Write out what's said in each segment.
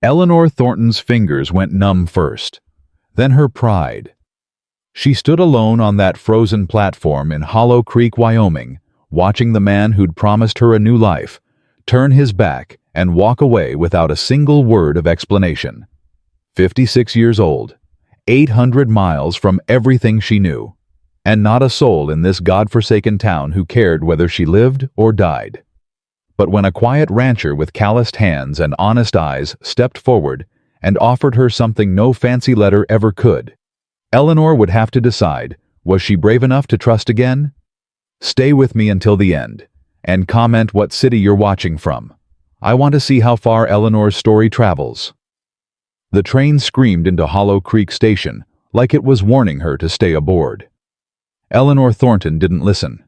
Eleanor Thornton's fingers went numb first, then her pride. She stood alone on that frozen platform in Hollow Creek, Wyoming, watching the man who'd promised her a new life turn his back and walk away without a single word of explanation. 56 years old, 800 miles from everything she knew, and not a soul in this godforsaken town who cared whether she lived or died. But when a quiet rancher with calloused hands and honest eyes stepped forward and offered her something no fancy letter ever could, Eleanor would have to decide, was she brave enough to trust again? Stay with me until the end, and comment what city you're watching from. I want to see how far Eleanor's story travels. The train screamed into Hollow Creek Station, like it was warning her to stay aboard. Eleanor Thornton didn't listen.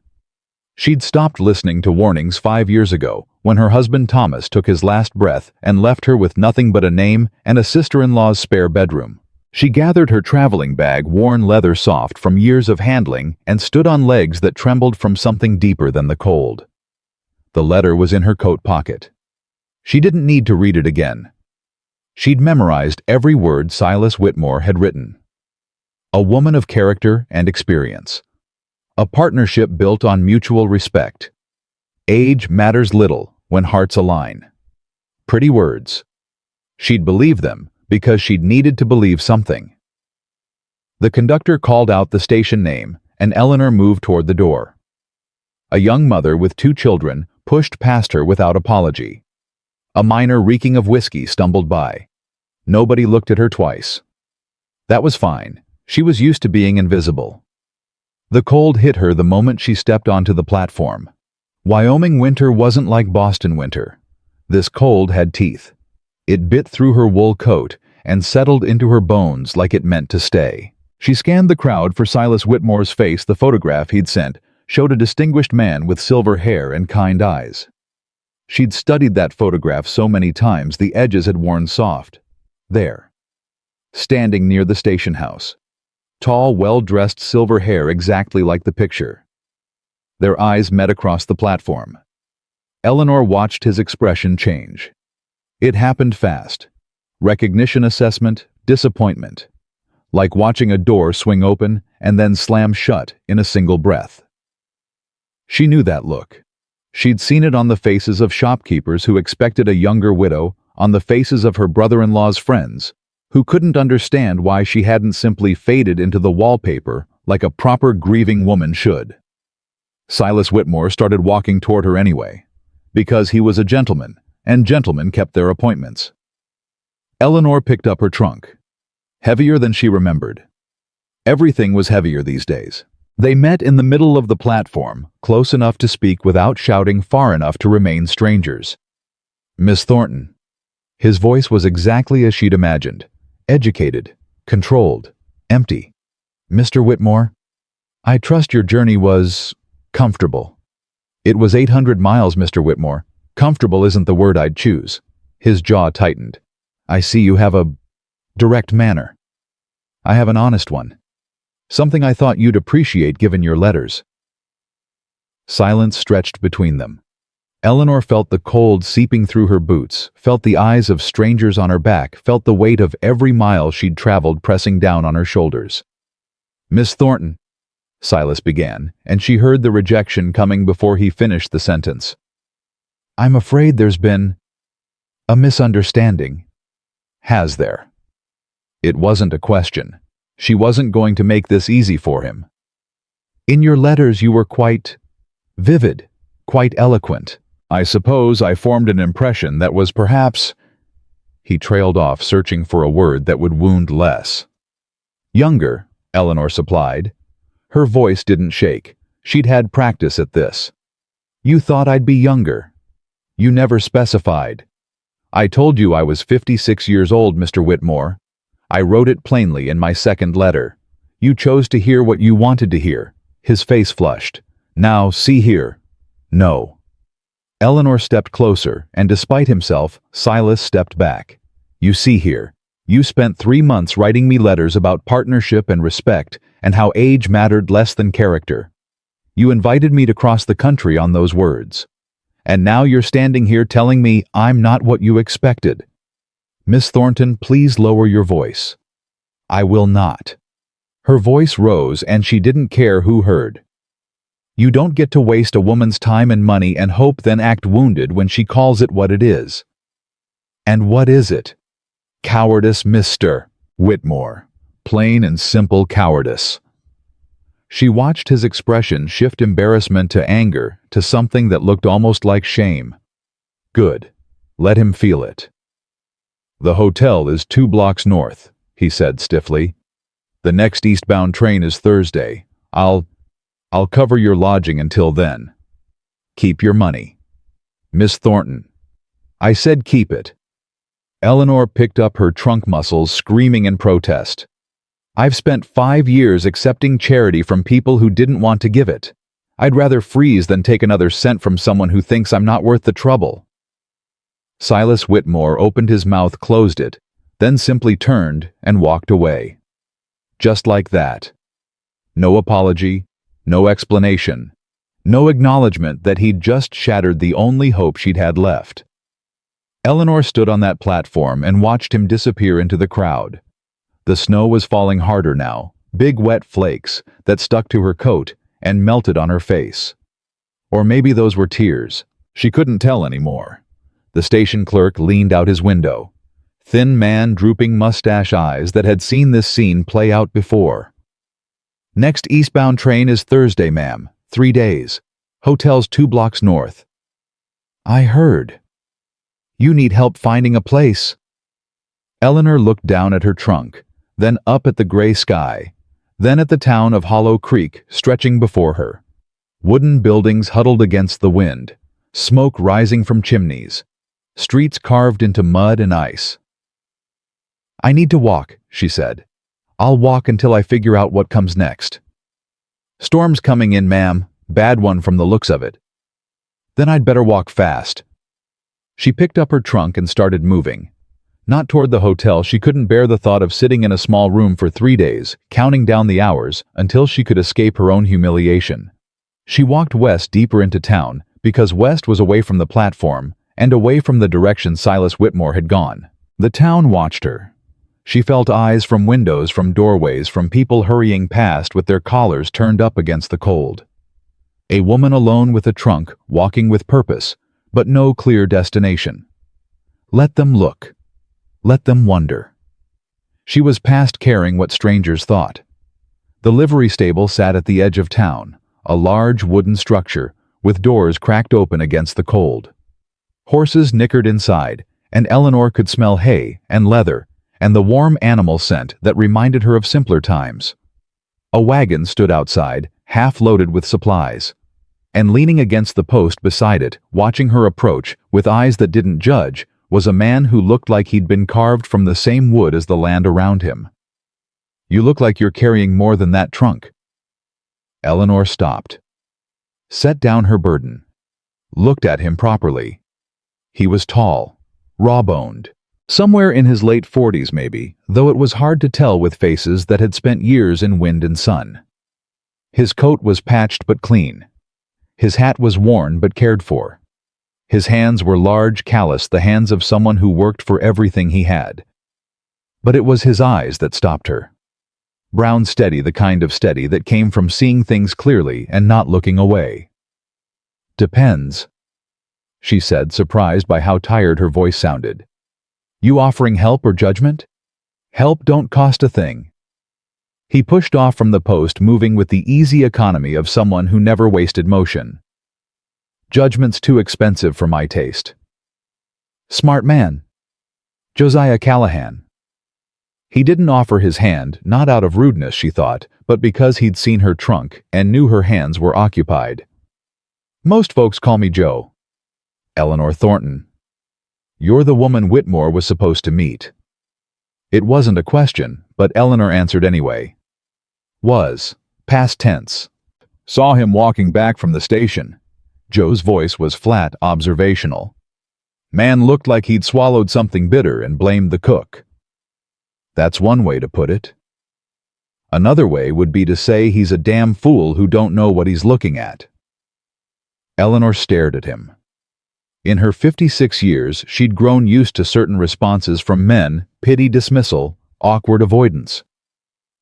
She'd stopped listening to warnings 5 years ago, when her husband Thomas took his last breath and left her with nothing but a name and a sister-in-law's spare bedroom. She gathered her traveling bag, worn leather soft from years of handling, and stood on legs that trembled from something deeper than the cold. The letter was in her coat pocket. She didn't need to read it again. She'd memorized every word Silas Whitmore had written. A woman of character and experience. A partnership built on mutual respect. Age matters little when hearts align. Pretty words. She'd believe them because she'd needed to believe something. The conductor called out the station name, and Eleanor moved toward the door. A young mother with 2 children pushed past her without apology. A miner reeking of whiskey stumbled by. Nobody looked at her twice. That was fine. She was used to being invisible. The cold hit her the moment she stepped onto the platform. Wyoming winter wasn't like Boston winter. This cold had teeth. It bit through her wool coat and settled into her bones like it meant to stay. She scanned the crowd for Silas Whitmore's face. The photograph he'd sent showed a distinguished man with silver hair and kind eyes. She'd studied that photograph so many times the edges had worn soft. There, standing near the station house. Tall, well-dressed silver hair exactly like the picture. Their eyes met across the platform. Eleanor watched his expression change. It happened fast. Recognition assessment, disappointment. Like watching a door swing open and then slam shut in a single breath. She knew that look. She'd seen it on the faces of shopkeepers who expected a younger widow, on the faces of her brother-in-law's friends, who couldn't understand why she hadn't simply faded into the wallpaper like a proper grieving woman should. Silas Whitmore started walking toward her anyway, because he was a gentleman, and gentlemen kept their appointments. Eleanor picked up her trunk. Heavier than she remembered. Everything was heavier these days. They met in the middle of the platform, close enough to speak without shouting, far enough to remain strangers. Miss Thornton. His voice was exactly as she'd imagined. Educated, controlled, empty. Mr. Whitmore, I trust your journey was comfortable. It was 800 miles, Mr. Whitmore. Comfortable isn't the word I'd choose. His jaw tightened. I see you have a direct manner. I have an honest one. Something I thought you'd appreciate given your letters. Silence stretched between them. Eleanor felt the cold seeping through her boots, felt the eyes of strangers on her back, felt the weight of every mile she'd traveled pressing down on her shoulders. Miss Thornton, Silas began, and she heard the rejection coming before he finished the sentence. I'm afraid there's been a misunderstanding. Has there? It wasn't a question. She wasn't going to make this easy for him. In your letters you were quite vivid, quite eloquent. I suppose I formed an impression that was perhaps... He trailed off, searching for a word that would wound less. Younger, Eleanor supplied. Her voice didn't shake. She'd had practice at this. You thought I'd be younger. You never specified. I told you I was 56 years old, Mr. Whitmore. I wrote it plainly in my second letter. You chose to hear what you wanted to hear. His face flushed. Now, see here. No. Eleanor stepped closer, and despite himself, Silas stepped back. You see here. You spent 3 months writing me letters about partnership and respect, and how age mattered less than character. You invited me to cross the country on those words. And now you're standing here telling me I'm not what you expected. Miss Thornton, please lower your voice." "I will not." Her voice rose, and she didn't care who heard. "You don't get to waste a woman's time and money and hope then act wounded when she calls it what it is." "And what is it?" "Cowardice, Mr. Whitmore. Plain and simple cowardice." She watched his expression shift embarrassment to anger to something that looked almost like shame. "Good. Let him feel it." "The hotel is 2 blocks north," he said stiffly. "The next eastbound train is Thursday. I'll cover your lodging until then. Keep your money." "Miss Thornton." "I said keep it." Eleanor picked up her trunk muscles, screaming in protest. "I've spent 5 years accepting charity from people who didn't want to give it. I'd rather freeze than take another cent from someone who thinks I'm not worth the trouble." Silas Whitmore opened his mouth, closed it, then simply turned and walked away. Just like that. No apology, no explanation, no acknowledgement that he'd just shattered the only hope she'd had left. Eleanor stood on that platform and watched him disappear into the crowd. The snow was falling harder now, big wet flakes that stuck to her coat and melted on her face. Or maybe those were tears. She couldn't tell anymore. The station clerk leaned out his window. Thin man, drooping mustache eyes that had seen this scene play out before. "Next eastbound train is Thursday, ma'am. 3 days. Hotel's 2 blocks north." "I heard." "You need help finding a place." Eleanor looked down at her trunk, then up at the gray sky, then at the town of Hollow Creek stretching before her. Wooden buildings huddled against the wind, smoke rising from chimneys, streets carved into mud and ice. "I need to walk," she said. "I'll walk until I figure out what comes next." "Storm's coming in, ma'am. Bad one from the looks of it." "Then I'd better walk fast." She picked up her trunk and started moving. Not toward the hotel. She couldn't bear the thought of sitting in a small room for 3 days, counting down the hours until she could escape her own humiliation. She walked west deeper into town because west was away from the platform and away from the direction Silas Whitmore had gone. The town watched her. She felt eyes from windows, from doorways, from people hurrying past with their collars turned up against the cold. A woman alone with a trunk, walking with purpose, but no clear destination. Let them look. Let them wonder. She was past caring what strangers thought. The livery stable sat at the edge of town, a large wooden structure with doors cracked open against the cold. Horses nickered inside, and Eleanor could smell hay and leather and the warm animal scent that reminded her of simpler times. A wagon stood outside, half loaded with supplies. And leaning against the post beside it, watching her approach with eyes that didn't judge, was a man who looked like he'd been carved from the same wood as the land around him. "You look like you're carrying more than that trunk." Eleanor stopped. Set down her burden. Looked at him properly. He was tall, raw-boned. Somewhere in his late 40s maybe, though it was hard to tell with faces that had spent years in wind and sun. His coat was patched but clean. His hat was worn but cared for. His hands were large, calloused, the hands of someone who worked for everything he had. But it was his eyes that stopped her. Brown steady, the kind of steady that came from seeing things clearly and not looking away. "Depends," she said, surprised by how tired her voice sounded. "You offering help or judgment? Help don't cost a thing." He pushed off from the post, moving with the easy economy of someone who never wasted motion. "Judgment's too expensive for my taste." "Smart man." "Josiah Callahan." He didn't offer his hand, not out of rudeness, she thought, but because he'd seen her trunk and knew her hands were occupied. "Most folks call me Joe." "Eleanor Thornton." "You're the woman Whitmore was supposed to meet." It wasn't a question, but Eleanor answered anyway. "Was. Past tense. Saw him walking back from the station." Joe's voice was flat, observational. "Man looked like he'd swallowed something bitter and blamed the cook." That's one way to put it. Another way would be to say he's a damn fool who don't know what he's looking at. Eleanor stared at him. In her 56 years, she'd grown used to certain responses from men: pity, dismissal, awkward avoidance.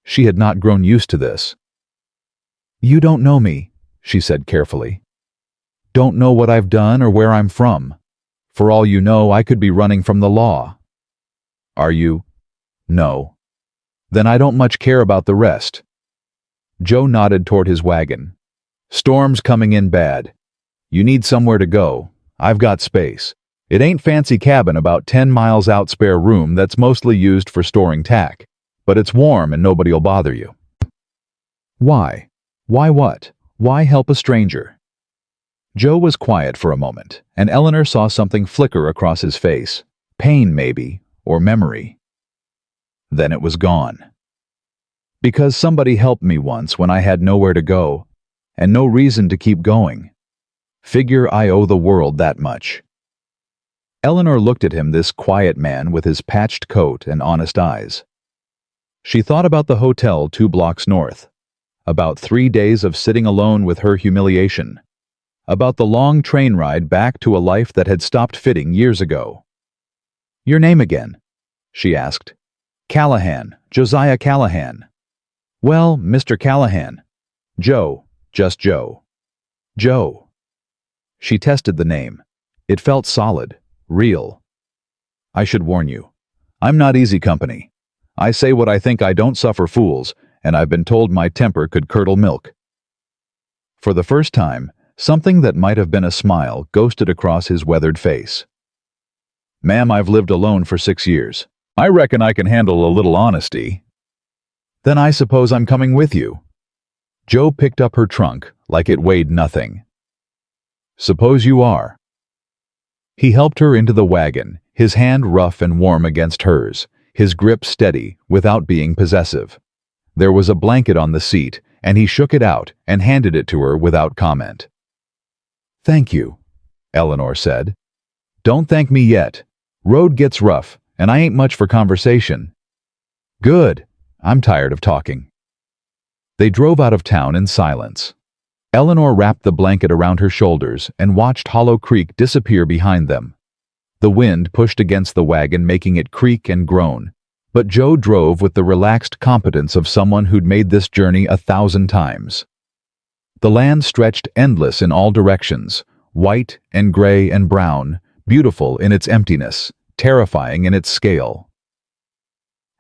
She had not grown used to this. "You don't know me," she said carefully. "Don't know what I've done or where I'm from. For all you know, I could be running from the law." "Are you?" "No." "Then I don't much care about the rest." Joe nodded toward his wagon. "Storm's coming in bad. You need somewhere to go. I've got space. It ain't fancy cabin about 10 miles out, spare room that's mostly used for storing tack. But it's warm and nobody'll bother you." Why? Why what? Why help a stranger? Joe was quiet for a moment, and Eleanor saw something flicker across his face. Pain, maybe, or memory. Then it was gone. "Because somebody helped me once when I had nowhere to go, and no reason to keep going. Figure I owe the world that much." Eleanor looked at him, this quiet man with his patched coat and honest eyes. She thought about the hotel 2 blocks north, about 3 days of sitting alone with her humiliation, about the long train ride back to a life that had stopped fitting years ago. "Your name again?" she asked. "Callahan, Josiah Callahan." "Well, Mr. Callahan." "Joe, just Joe." "Joe." She tested the name. It felt solid, real. "I should warn you. I'm not easy company. I say what I think, I don't suffer fools, and I've been told my temper could curdle milk." For the first time, something that might have been a smile ghosted across his weathered face. "Ma'am, I've lived alone for 6 years. I reckon I can handle a little honesty." "Then I suppose I'm coming with you." Joe picked up her trunk like it weighed nothing. "Suppose you are." He helped her into the wagon, his hand rough and warm against hers, his grip steady without being possessive. There was a blanket on the seat, and he shook it out and handed it to her without comment. "Thank you," Eleanor said. "Don't thank me yet. Road gets rough, and I ain't much for conversation." "Good. I'm tired of talking." They drove out of town in silence. Eleanor wrapped the blanket around her shoulders and watched Hollow Creek disappear behind them. The wind pushed against the wagon, making it creak and groan, but Joe drove with the relaxed competence of someone who'd made this journey 1,000 times. The land stretched endless in all directions, white and gray and brown, beautiful in its emptiness, terrifying in its scale.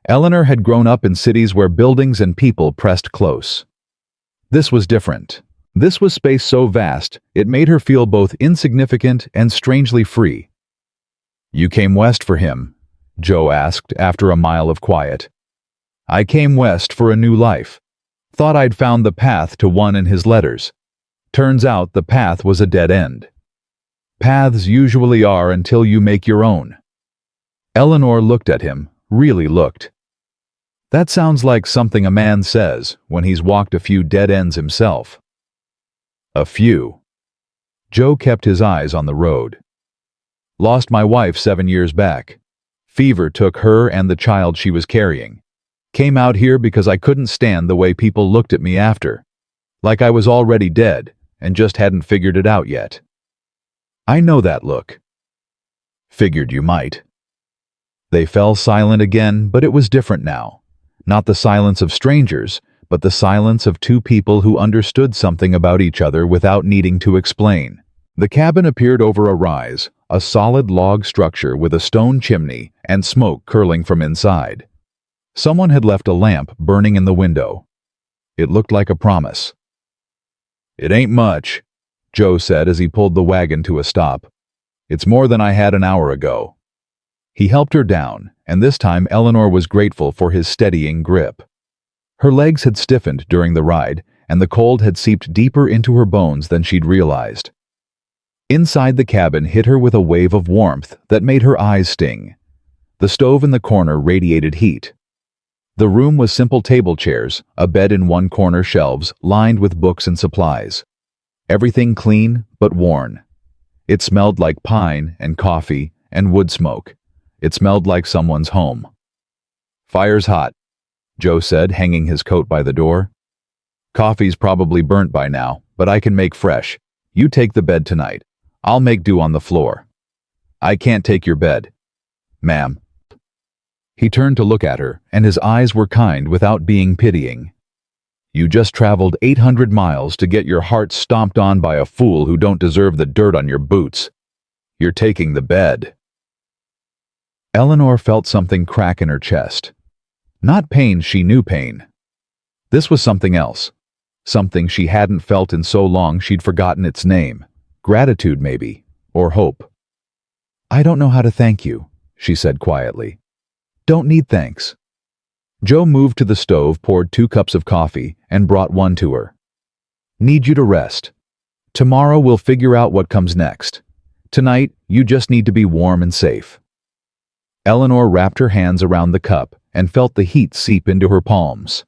Eleanor had grown up in cities where buildings and people pressed close. This was different. This was space so vast, it made her feel both insignificant and strangely free. "You came west for him?" Joe asked after a mile of quiet. "I came west for a new life. Thought I'd found the path to one in his letters. Turns out the path was a dead end. Paths usually are until you make your own." Eleanor looked at him, really looked. That sounds like something a man says when he's walked a few dead ends himself. A few. Joe kept his eyes on the road. "Lost my wife 7 years back. Fever took her and the child she was carrying. Came out here because I couldn't stand the way people looked at me after. Like I was already dead and just hadn't figured it out yet." "I know that look." "Figured you might." They fell silent again, but it was different now. Not the silence of strangers, but the silence of two people who understood something about each other without needing to explain. The cabin appeared over a rise, a solid log structure with a stone chimney and smoke curling from inside. Someone had left a lamp burning in the window. It looked like a promise. "It ain't much," Joe said as he pulled the wagon to a stop. "It's more than I had an hour ago." He helped her down, and this time Eleanor was grateful for his steadying grip. Her legs had stiffened during the ride, and the cold had seeped deeper into her bones than she'd realized. Inside the cabin hit her with a wave of warmth that made her eyes sting. The stove in the corner radiated heat. The room was simple table chairs, a bed in one corner, shelves lined with books and supplies. Everything clean but worn. It smelled like pine and coffee and wood smoke. It smelled like someone's home. "Fire's hot," Joe said, hanging his coat by the door. "Coffee's probably burnt by now, but I can make fresh. You take the bed tonight. I'll make do on the floor." I can't take your bed. Ma'am. He turned to look at her, and his eyes were kind without being pitying. You just traveled 800 miles to get your heart stomped on by a fool who don't deserve the dirt on your boots. You're taking the bed. Eleanor felt something crack in her chest. Not pain, she knew pain. This was something else. Something she hadn't felt in so long she'd forgotten its name. Gratitude, maybe, or hope. I don't know how to thank you, she said quietly. Don't need thanks. Joe moved to the stove, poured 2 cups of coffee, and brought one to her. Need you to rest. Tomorrow we'll figure out what comes next. Tonight, you just need to be warm and safe. Eleanor wrapped her hands around the cup and felt the heat seep into her palms.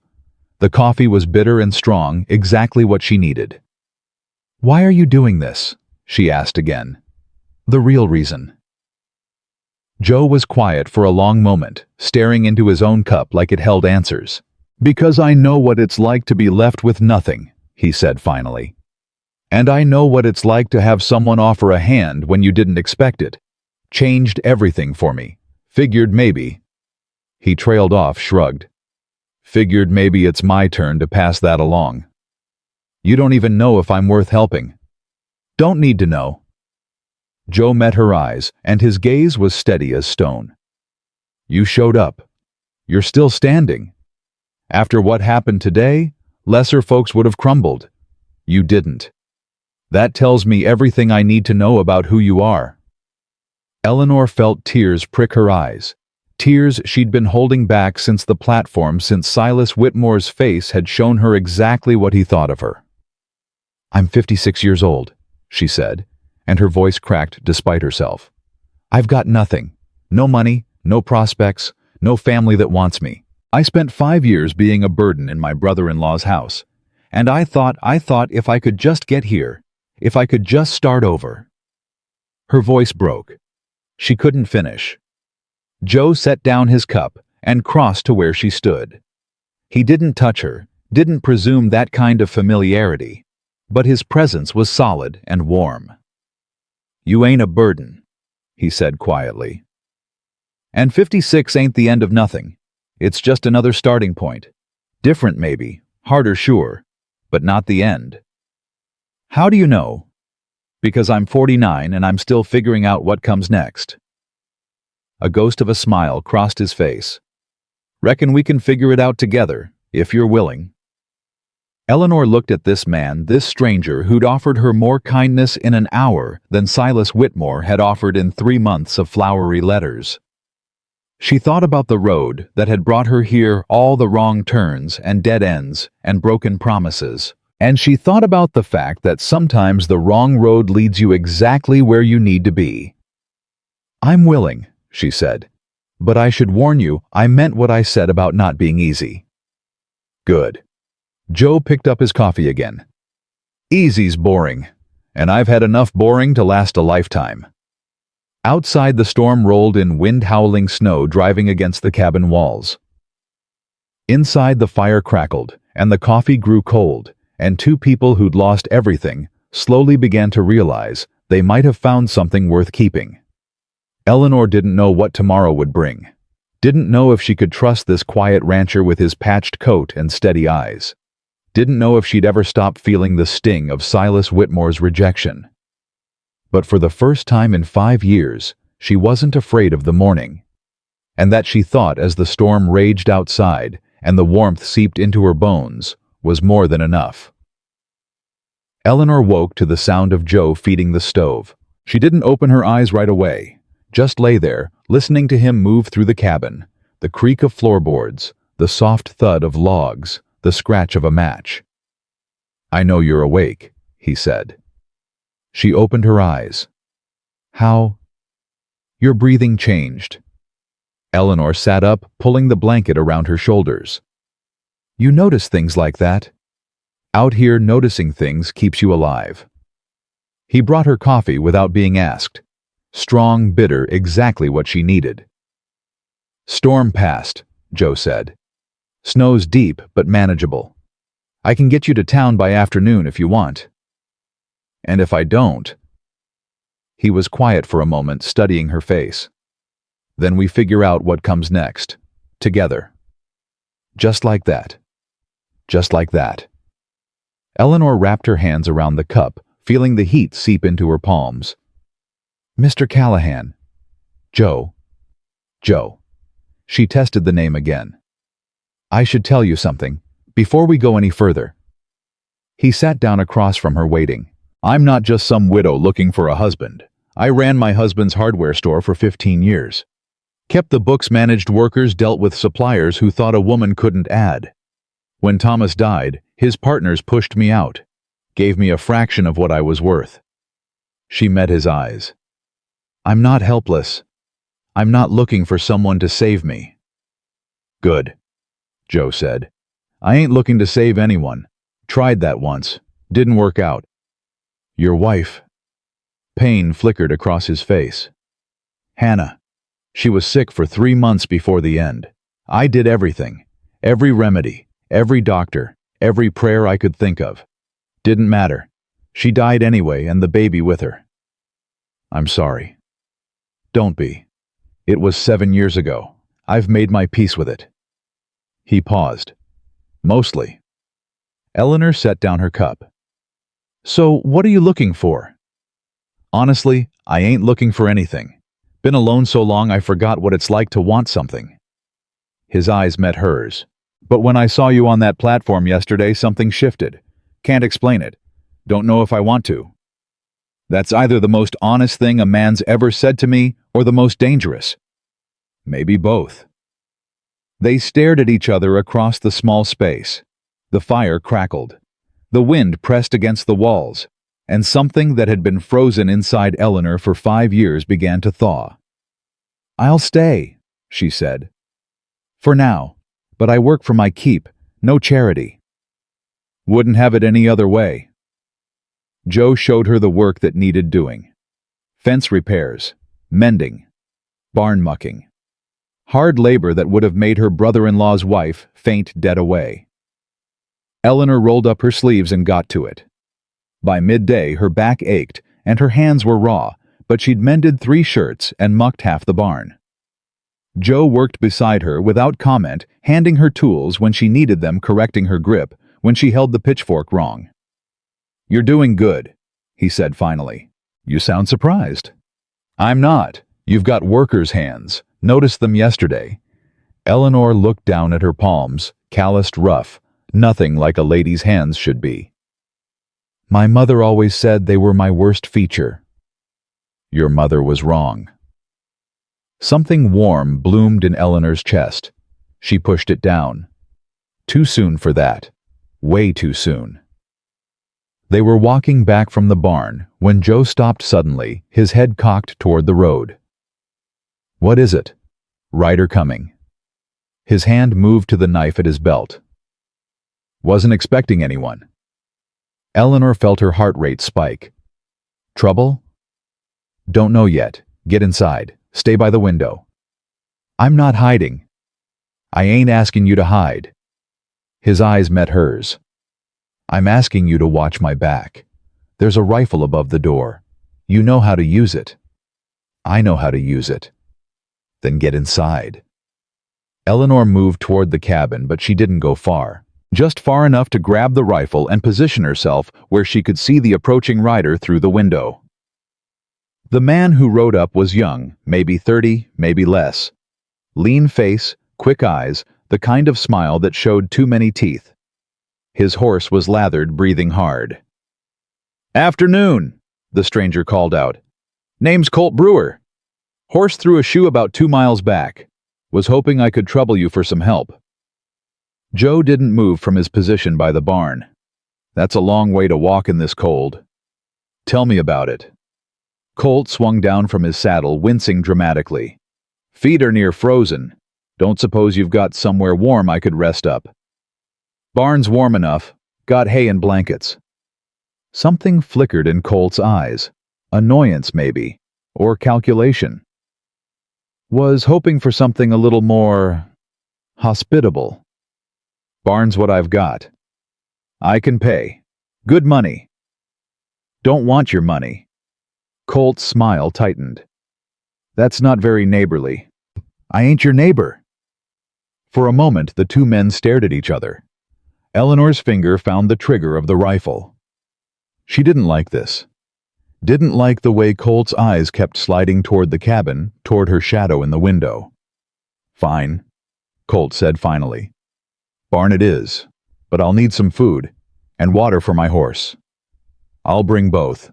The coffee was bitter and strong, exactly what she needed. Why are you doing this? She asked again. The real reason. Joe was quiet for a long moment, staring into his own cup like it held answers. Because I know what it's like to be left with nothing, he said finally. And I know what it's like to have someone offer a hand when you didn't expect it. Changed everything for me. Figured maybe. He trailed off, shrugged. Figured maybe it's my turn to pass that along. You don't even know if I'm worth helping. Don't need to know. Joe met her eyes, and his gaze was steady as stone. You showed up. You're still standing. After what happened today, lesser folks would have crumbled. You didn't. That tells me everything I need to know about who you are. Eleanor felt tears prick her eyes. Tears she'd been holding back since the platform, since Silas Whitmore's face had shown her exactly what he thought of her. I'm 56 years old, she said, and her voice cracked despite herself. I've got nothing. No money, no prospects, no family that wants me. I spent 5 years being a burden in my brother-in-law's house, and I thought if I could just get here, if I could just start over. Her voice broke. She couldn't finish. Joe set down his cup and crossed to where she stood. He didn't touch her, didn't presume that kind of familiarity, but his presence was solid and warm. You ain't a burden, he said quietly. And 56 ain't the end of nothing. It's just another starting point. Different maybe, harder sure, but not the end. How do you know? Because I'm 49 and I'm still figuring out what comes next. A ghost of a smile crossed his face. Reckon we can figure it out together, if you're willing. Eleanor looked at this man, this stranger who'd offered her more kindness in an hour than Silas Whitmore had offered in 3 months of flowery letters. She thought about the road that had brought her here, all the wrong turns and dead ends and broken promises. And she thought about the fact that sometimes the wrong road leads you exactly where you need to be. I'm willing, she said. But I should warn you, I meant what I said about not being easy. Good. Joe picked up his coffee again. Easy's boring, and I've had enough boring to last a lifetime. Outside, the storm rolled in, wind-howling snow driving against the cabin walls. Inside, the fire crackled, and the coffee grew cold, and 2 people who'd lost everything slowly began to realize they might have found something worth keeping. Eleanor didn't know what tomorrow would bring. Didn't know if she could trust this quiet rancher with his patched coat and steady eyes. Didn't know if she'd ever stop feeling the sting of Silas Whitmore's rejection. But for the first time in 5 years, she wasn't afraid of the morning. And that, she thought as the storm raged outside and the warmth seeped into her bones, was more than enough. Eleanor woke to the sound of Joe feeding the stove. She didn't open her eyes right away, just lay there, listening to him move through the cabin, the creak of floorboards, the soft thud of logs, the scratch of a match. I know you're awake, he said. She opened her eyes. How? Your breathing changed. Eleanor sat up, pulling the blanket around her shoulders. You notice things like that? Out here, noticing things keeps you alive. He brought her coffee without being asked. Strong, bitter, exactly what she needed. Storm passed, Joe said. Snow's deep, but manageable. I can get you to town by afternoon if you want. And if I don't? He was quiet for a moment, studying her face. Then we figure out what comes next. Together. Just like that. Just like that. Eleanor wrapped her hands around the cup, feeling the heat seep into her palms. Mr. Callahan. Joe. Joe. She tested the name again. I should tell you something, before we go any further. He sat down across from her, waiting. I'm not just some widow looking for a husband. I ran my husband's hardware store for 15 years. Kept the books, managed workers, dealt with suppliers who thought a woman couldn't add. When Thomas died, his partners pushed me out, gave me a fraction of what I was worth. She met his eyes. I'm not helpless. I'm not looking for someone to save me. Good, Joe said. I ain't looking to save anyone. Tried that once. Didn't work out. Your wife. Pain flickered across his face. Hannah. She was sick for 3 months before the end. I did everything. Every remedy. Every doctor. Every prayer I could think of. Didn't matter. She died anyway, and the baby with her. I'm sorry. Don't be. It was 7 years ago. I've made my peace with it. He paused. Mostly. Eleanor set down her cup. So, what are you looking for? Honestly, I ain't looking for anything. Been alone so long I forgot what it's like to want something. His eyes met hers. But when I saw you on that platform yesterday, something shifted. Can't explain it. Don't know if I want to. That's either the most honest thing a man's ever said to me or the most dangerous. Maybe both. They stared at each other across the small space. The fire crackled. The wind pressed against the walls, and something that had been frozen inside Eleanor for 5 years began to thaw. I'll stay, she said. For now, but I work for my keep, no charity. Wouldn't have it any other way. Joe showed her the work that needed doing. Fence repairs, mending, barn mucking. Hard labor that would have made her brother-in-law's wife faint dead away. Eleanor rolled up her sleeves and got to it. By midday, her back ached and her hands were raw, but she'd mended 3 shirts and mucked half the barn. Joe worked beside her without comment, handing her tools when she needed them, correcting her grip when she held the pitchfork wrong. You're doing good, he said finally. You sound surprised. I'm not. You've got workers' hands. Noticed them yesterday. Eleanor looked down at her palms, calloused, rough, nothing like a lady's hands should be. My mother always said they were my worst feature. Your mother was wrong. Something warm bloomed in Eleanor's chest. She pushed it down. Too soon for that. Way too soon. They were walking back from the barn when Joe stopped suddenly, his head cocked toward the road. What is it? Rider coming. His hand moved to the knife at his belt. Wasn't expecting anyone. Eleanor felt her heart rate spike. Trouble? Don't know yet. Get inside. Stay by the window. I'm not hiding. I ain't asking you to hide. His eyes met hers. I'm asking you to watch my back. There's a rifle above the door. You know how to use it. I know how to use it. Then get inside. Eleanor moved toward the cabin, but she didn't go far. Just far enough to grab the rifle and position herself where she could see the approaching rider through the window. The man who rode up was young, maybe 30, maybe less. Lean face, quick eyes, the kind of smile that showed too many teeth. His horse was lathered, breathing hard. Afternoon, the stranger called out. Name's Colt Brewer. Horse threw a shoe about 2 miles back. Was hoping I could trouble you for some help. Joe didn't move from his position by the barn. That's a long way to walk in this cold. Tell me about it. Colt swung down from his saddle, wincing dramatically. Feet are near frozen. Don't suppose you've got somewhere warm I could rest up. Barn's warm enough. Got hay and blankets. Something flickered in Colt's eyes. Annoyance, maybe. Or calculation. Was hoping for something a little more hospitable. Barn's what I've got. I can pay. Good money. Don't want your money. Colt's smile tightened. That's not very neighborly. I ain't your neighbor. For a moment, the two men stared at each other. Eleanor's finger found the trigger of the rifle. She didn't like this. Didn't like the way Colt's eyes kept sliding toward the cabin, toward her shadow in the window. Fine, Colt said finally. Barn it is, but I'll need some food and water for my horse. I'll bring both.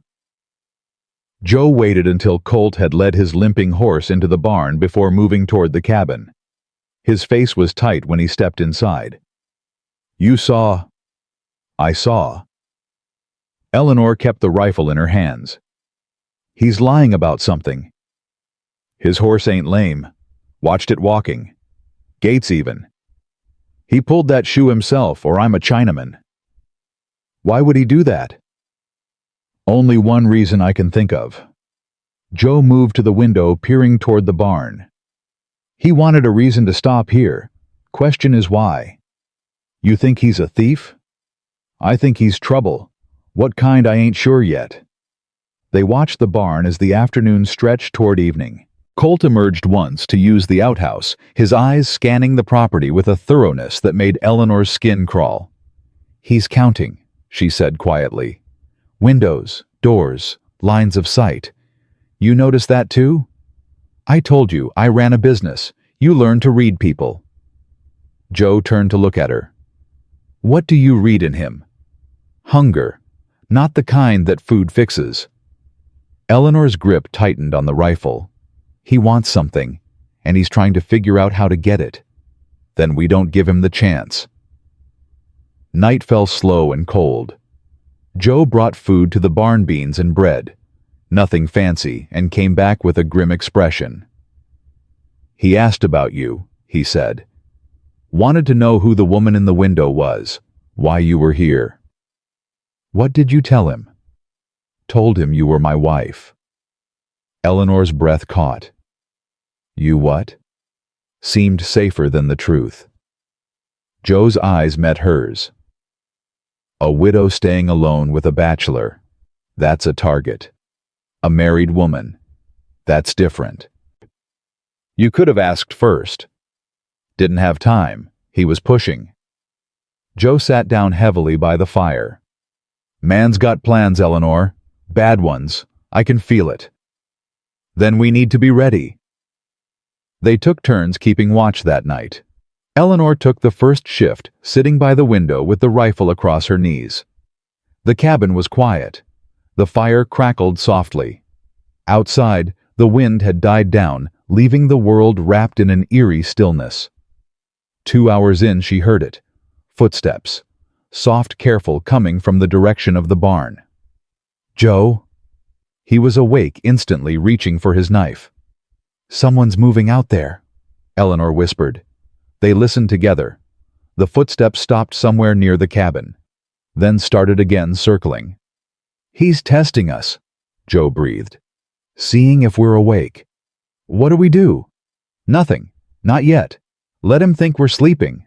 Joe waited until Colt had led his limping horse into the barn before moving toward the cabin. His face was tight when he stepped inside. You saw. I saw. Eleanor kept the rifle in her hands. He's lying about something. His horse ain't lame. Watched it walking. Gates even. He pulled that shoe himself, or I'm a Chinaman. Why would he do that? Only one reason I can think of. Joe moved to the window, peering toward the barn. He wanted a reason to stop here. Question is why. You think he's a thief? I think he's trouble. What kind I ain't sure yet. They watched the barn as the afternoon stretched toward evening. Colt emerged once to use the outhouse, his eyes scanning the property with a thoroughness that made Eleanor's skin crawl. He's counting, she said quietly. Windows, doors, lines of sight. You notice that too? I told you, I ran a business. You learn to read people. Joe turned to look at her. What do you read in him? Hunger, not the kind that food fixes. Eleanor's grip tightened on the rifle. He wants something, and he's trying to figure out how to get it. Then we don't give him the chance. Night fell slow and cold. Joe brought food to the barn, beans and bread. Nothing fancy, and came back with a grim expression. He asked about you, he said. Wanted to know who the woman in the window was, why you were here. What did you tell him? Told him you were my wife. Eleanor's breath caught. You what? Seemed safer than the truth. Joe's eyes met hers. A widow staying alone with a bachelor. That's a target. A married woman. That's different. You could have asked first. Didn't have time. He was pushing. Joe sat down heavily by the fire. Man's got plans, Eleanor. Bad ones. I can feel it. Then we need to be ready. They took turns keeping watch that night. Eleanor took the first shift, sitting by the window with the rifle across her knees. The cabin was quiet. The fire crackled softly. Outside, the wind had died down, leaving the world wrapped in an eerie stillness. 2 hours in, she heard it. Footsteps. Soft, careful, coming from the direction of the barn. Joe? He was awake instantly, reaching for his knife. Someone's moving out there, Eleanor whispered. They listened together. The footsteps stopped somewhere near the cabin, then started again, circling. He's testing us, Joe breathed. Seeing if we're awake. What do we do? Nothing. Not yet. Let him think we're sleeping.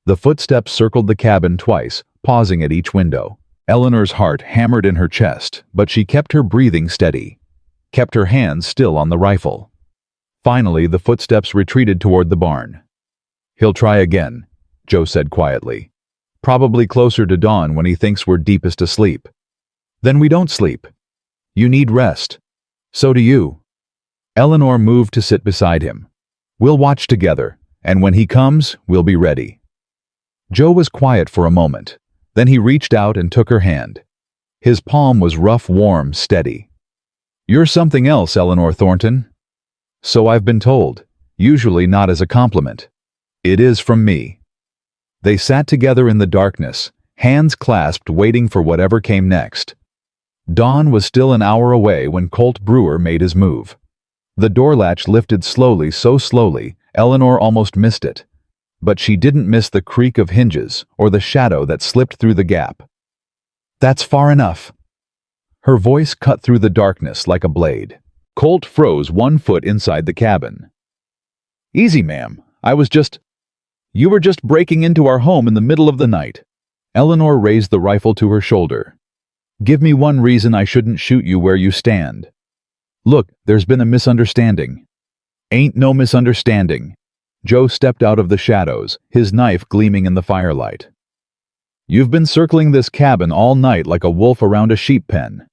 The footsteps circled the cabin twice, pausing at each window. Eleanor's heart hammered in her chest, but she kept her breathing steady, kept her hands still on the rifle. Finally, the footsteps retreated toward the barn. He'll try again, Joe said quietly. Probably closer to dawn when he thinks we're deepest asleep. Then we don't sleep. You need rest. So do you. Eleanor moved to sit beside him. We'll watch together, and when he comes, we'll be ready. Joe was quiet for a moment. Then he reached out and took her hand. His palm was rough, warm, steady. You're something else, Eleanor Thornton. So I've been told, usually not as a compliment. It is from me. They sat together in the darkness, hands clasped, waiting for whatever came next. Dawn was still an hour away when Colt Brewer made his move. The door latch lifted slowly, so slowly, Eleanor almost missed it. But she didn't miss the creak of hinges or the shadow that slipped through the gap. That's far enough. Her voice cut through the darkness like a blade. Colt froze 1 foot inside the cabin. Easy, ma'am. You were just breaking into our home in the middle of the night. Eleanor raised the rifle to her shoulder. Give me one reason I shouldn't shoot you where you stand. Look, there's been a misunderstanding. Ain't no misunderstanding. Joe stepped out of the shadows, his knife gleaming in the firelight. You've been circling this cabin all night like a wolf around a sheep pen.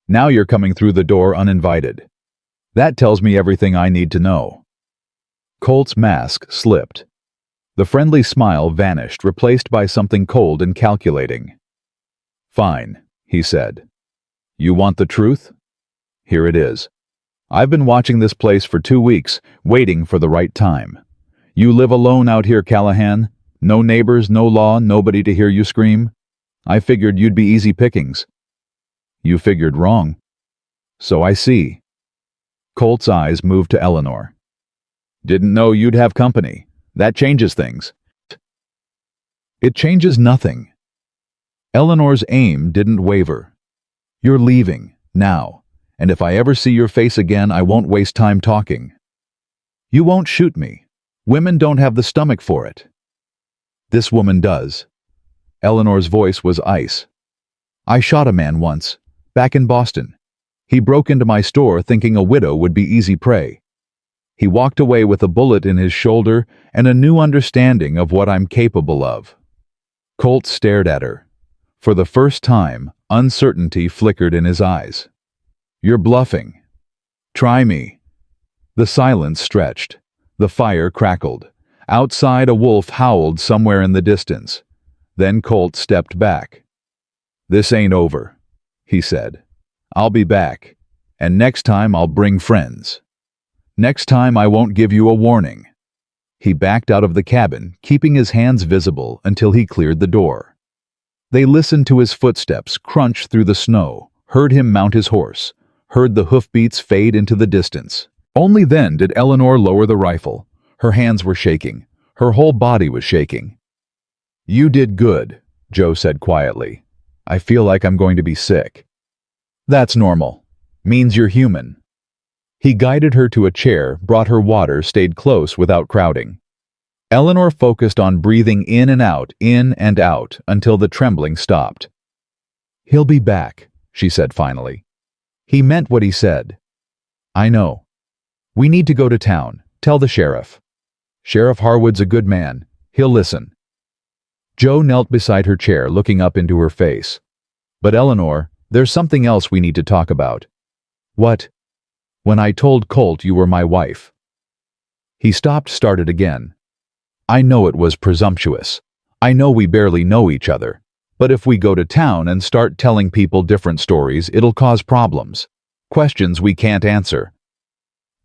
Now you're coming through the door uninvited. That tells me everything I need to know. Colt's mask slipped. The friendly smile vanished, replaced by something cold and calculating. Fine, he said. You want the truth? Here it is. I've been watching this place for 2 weeks, waiting for the right time. You live alone out here, Callahan? No neighbors, no law, nobody to hear you scream? I figured you'd be easy pickings. You figured wrong. So I see. Colt's eyes moved to Eleanor. Didn't know you'd have company. That changes things. It changes nothing. Eleanor's aim didn't waver. You're leaving, now, and if I ever see your face again, I won't waste time talking. You won't shoot me. Women don't have the stomach for it. This woman does. Eleanor's voice was ice. I shot a man once, back in Boston. He broke into my store thinking a widow would be easy prey. He walked away with a bullet in his shoulder and a new understanding of what I'm capable of. Colt stared at her. For the first time, uncertainty flickered in his eyes. You're bluffing. Try me. The silence stretched. The fire crackled. Outside, a wolf howled somewhere in the distance. Then Colt stepped back. This ain't over, he said. I'll be back, and next time I'll bring friends. Next time I won't give you a warning. He backed out of the cabin, keeping his hands visible until he cleared the door. They listened to his footsteps crunch through the snow, heard him mount his horse, heard the hoofbeats fade into the distance. Only then did Eleanor lower the rifle. Her hands were shaking. Her whole body was shaking. You did good, Joe said quietly. I feel like I'm going to be sick. That's normal. Means you're human. He guided her to a chair, brought her water, stayed close without crowding. Eleanor focused on breathing in and out, until the trembling stopped. He'll be back, she said finally. He meant what he said. I know. We need to go to town. Tell the sheriff. Sheriff Harwood's a good man. He'll listen. Joe knelt beside her chair, looking up into her face. But Eleanor, there's something else we need to talk about. What? When I told Colt you were my wife. He stopped, started again. I know it was presumptuous. I know we barely know each other. But if we go to town and start telling people different stories, it'll cause problems. Questions we can't answer.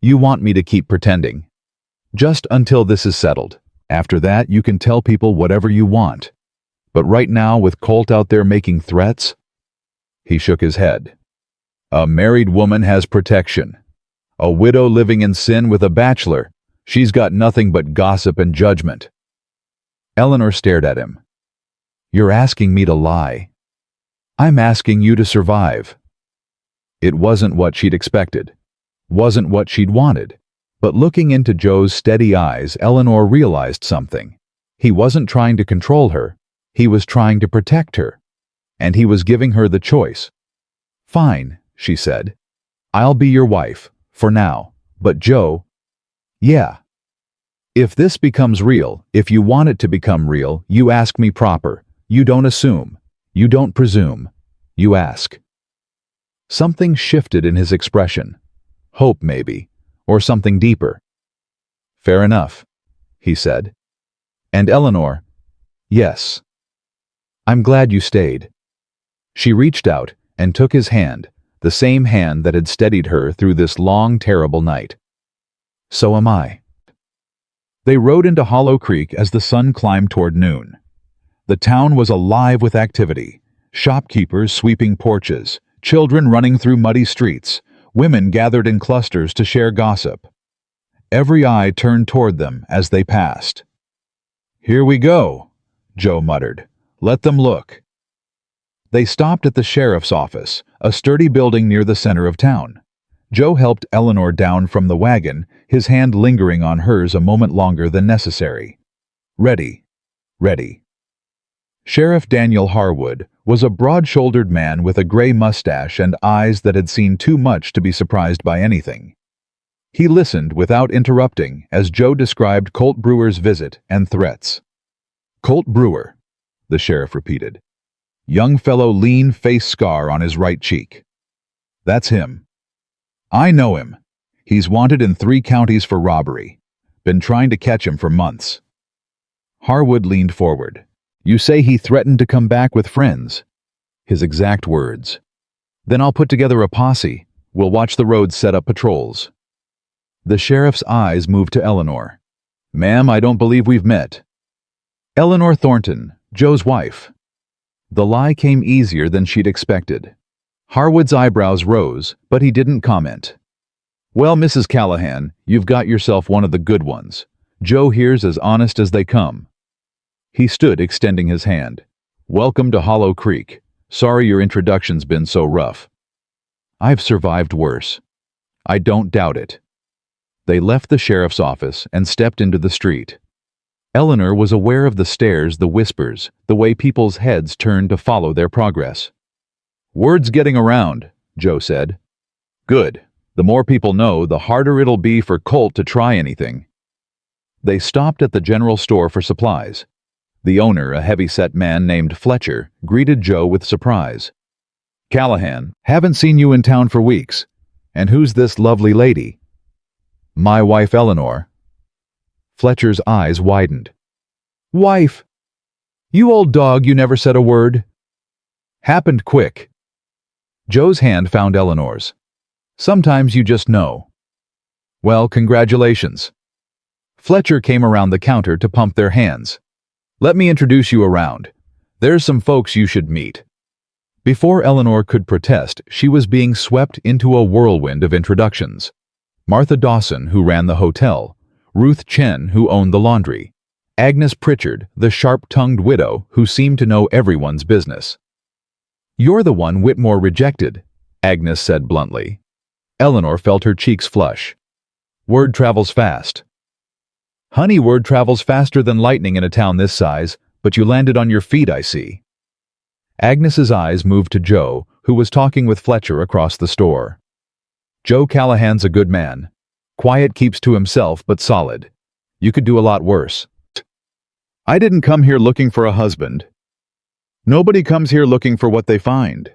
You want me to keep pretending. Just until this is settled. After that, you can tell people whatever you want. But right now, with Colt out there making threats? He shook his head. A married woman has protection. A widow living in sin with a bachelor. She's got nothing but gossip and judgment. Eleanor stared at him. You're asking me to lie. I'm asking you to survive. It wasn't what she'd expected. Wasn't what she'd wanted. But looking into Joe's steady eyes, Eleanor realized something. He wasn't trying to control her. He was trying to protect her. And he was giving her the choice. Fine, she said. I'll be your wife, for now. But Joe... Yeah. If this becomes real, if you want it to become real, you ask me proper. You don't assume. You don't presume. You ask. Something shifted in his expression. Hope, maybe. Or something deeper. Fair enough, he said. And Eleanor, yes. I'm glad you stayed. She reached out and took his hand, the same hand that had steadied her through this long, terrible night. So am I. They rode into Hollow Creek as the sun climbed toward noon. The town was alive with activity. Shopkeepers sweeping porches, children running through muddy streets, women gathered in clusters to share gossip. Every eye turned toward them as they passed. Here we go, Joe muttered. Let them look. They stopped at the sheriff's office, a sturdy building near the center of town. Joe helped Eleanor down from the wagon, his hand lingering on hers a moment longer than necessary. Ready. Ready. Sheriff Daniel Harwood was a broad-shouldered man with a gray mustache and eyes that had seen too much to be surprised by anything. He listened without interrupting as Joe described Colt Brewer's visit and threats. "Colt Brewer," the sheriff repeated. "Young fellow, lean face scar on his right cheek. That's him. I know him. He's wanted in 3 counties for robbery. Been trying to catch him for months." Harwood leaned forward. "You say he threatened to come back with friends?" His exact words. "Then I'll put together a posse. We'll watch the roads, set up patrols." The sheriff's eyes moved to Eleanor. "Ma'am, I don't believe we've met." "Eleanor Thornton, Joe's wife." The lie came easier than she'd expected. Harwood's eyebrows rose, but he didn't comment. "Well, Mrs. Callahan, you've got yourself one of the good ones. Joe here's as honest as they come." He stood extending his hand. "Welcome to Hollow Creek. Sorry your introduction's been so rough." "I've survived worse." "I don't doubt it." They left the sheriff's office and stepped into the street. Eleanor was aware of the stares, the whispers, the way people's heads turned to follow their progress. "Word's getting around," Joe said. "Good. The more people know, the harder it'll be for Colt to try anything." They stopped at the general store for supplies. The owner, a heavy-set man named Fletcher, greeted Joe with surprise. "Callahan, haven't seen you in town for weeks. And who's this lovely lady?" "My wife, Eleanor." Fletcher's eyes widened. "Wife? You old dog, you never said a word." "Happened quick." Joe's hand found Eleanor's. "Sometimes you just know." "Well, congratulations." Fletcher came around the counter to pump their hands. "Let me introduce you around. There's some folks you should meet." Before Eleanor could protest, she was being swept into a whirlwind of introductions. Martha Dawson, who ran the hotel, Ruth Chen, who owned the laundry, Agnes Pritchard, the sharp-tongued widow who seemed to know everyone's business. "You're the one Whitmore rejected," Agnes said bluntly. Eleanor felt her cheeks flush. "Word travels fast." "Honey, word travels faster than lightning in a town this size, but you landed on your feet, I see." Agnes's eyes moved to Joe, who was talking with Fletcher across the store. "Joe Callahan's a good man. Quiet, keeps to himself, but solid. You could do a lot worse." "I didn't come here looking for a husband." "Nobody comes here looking for what they find."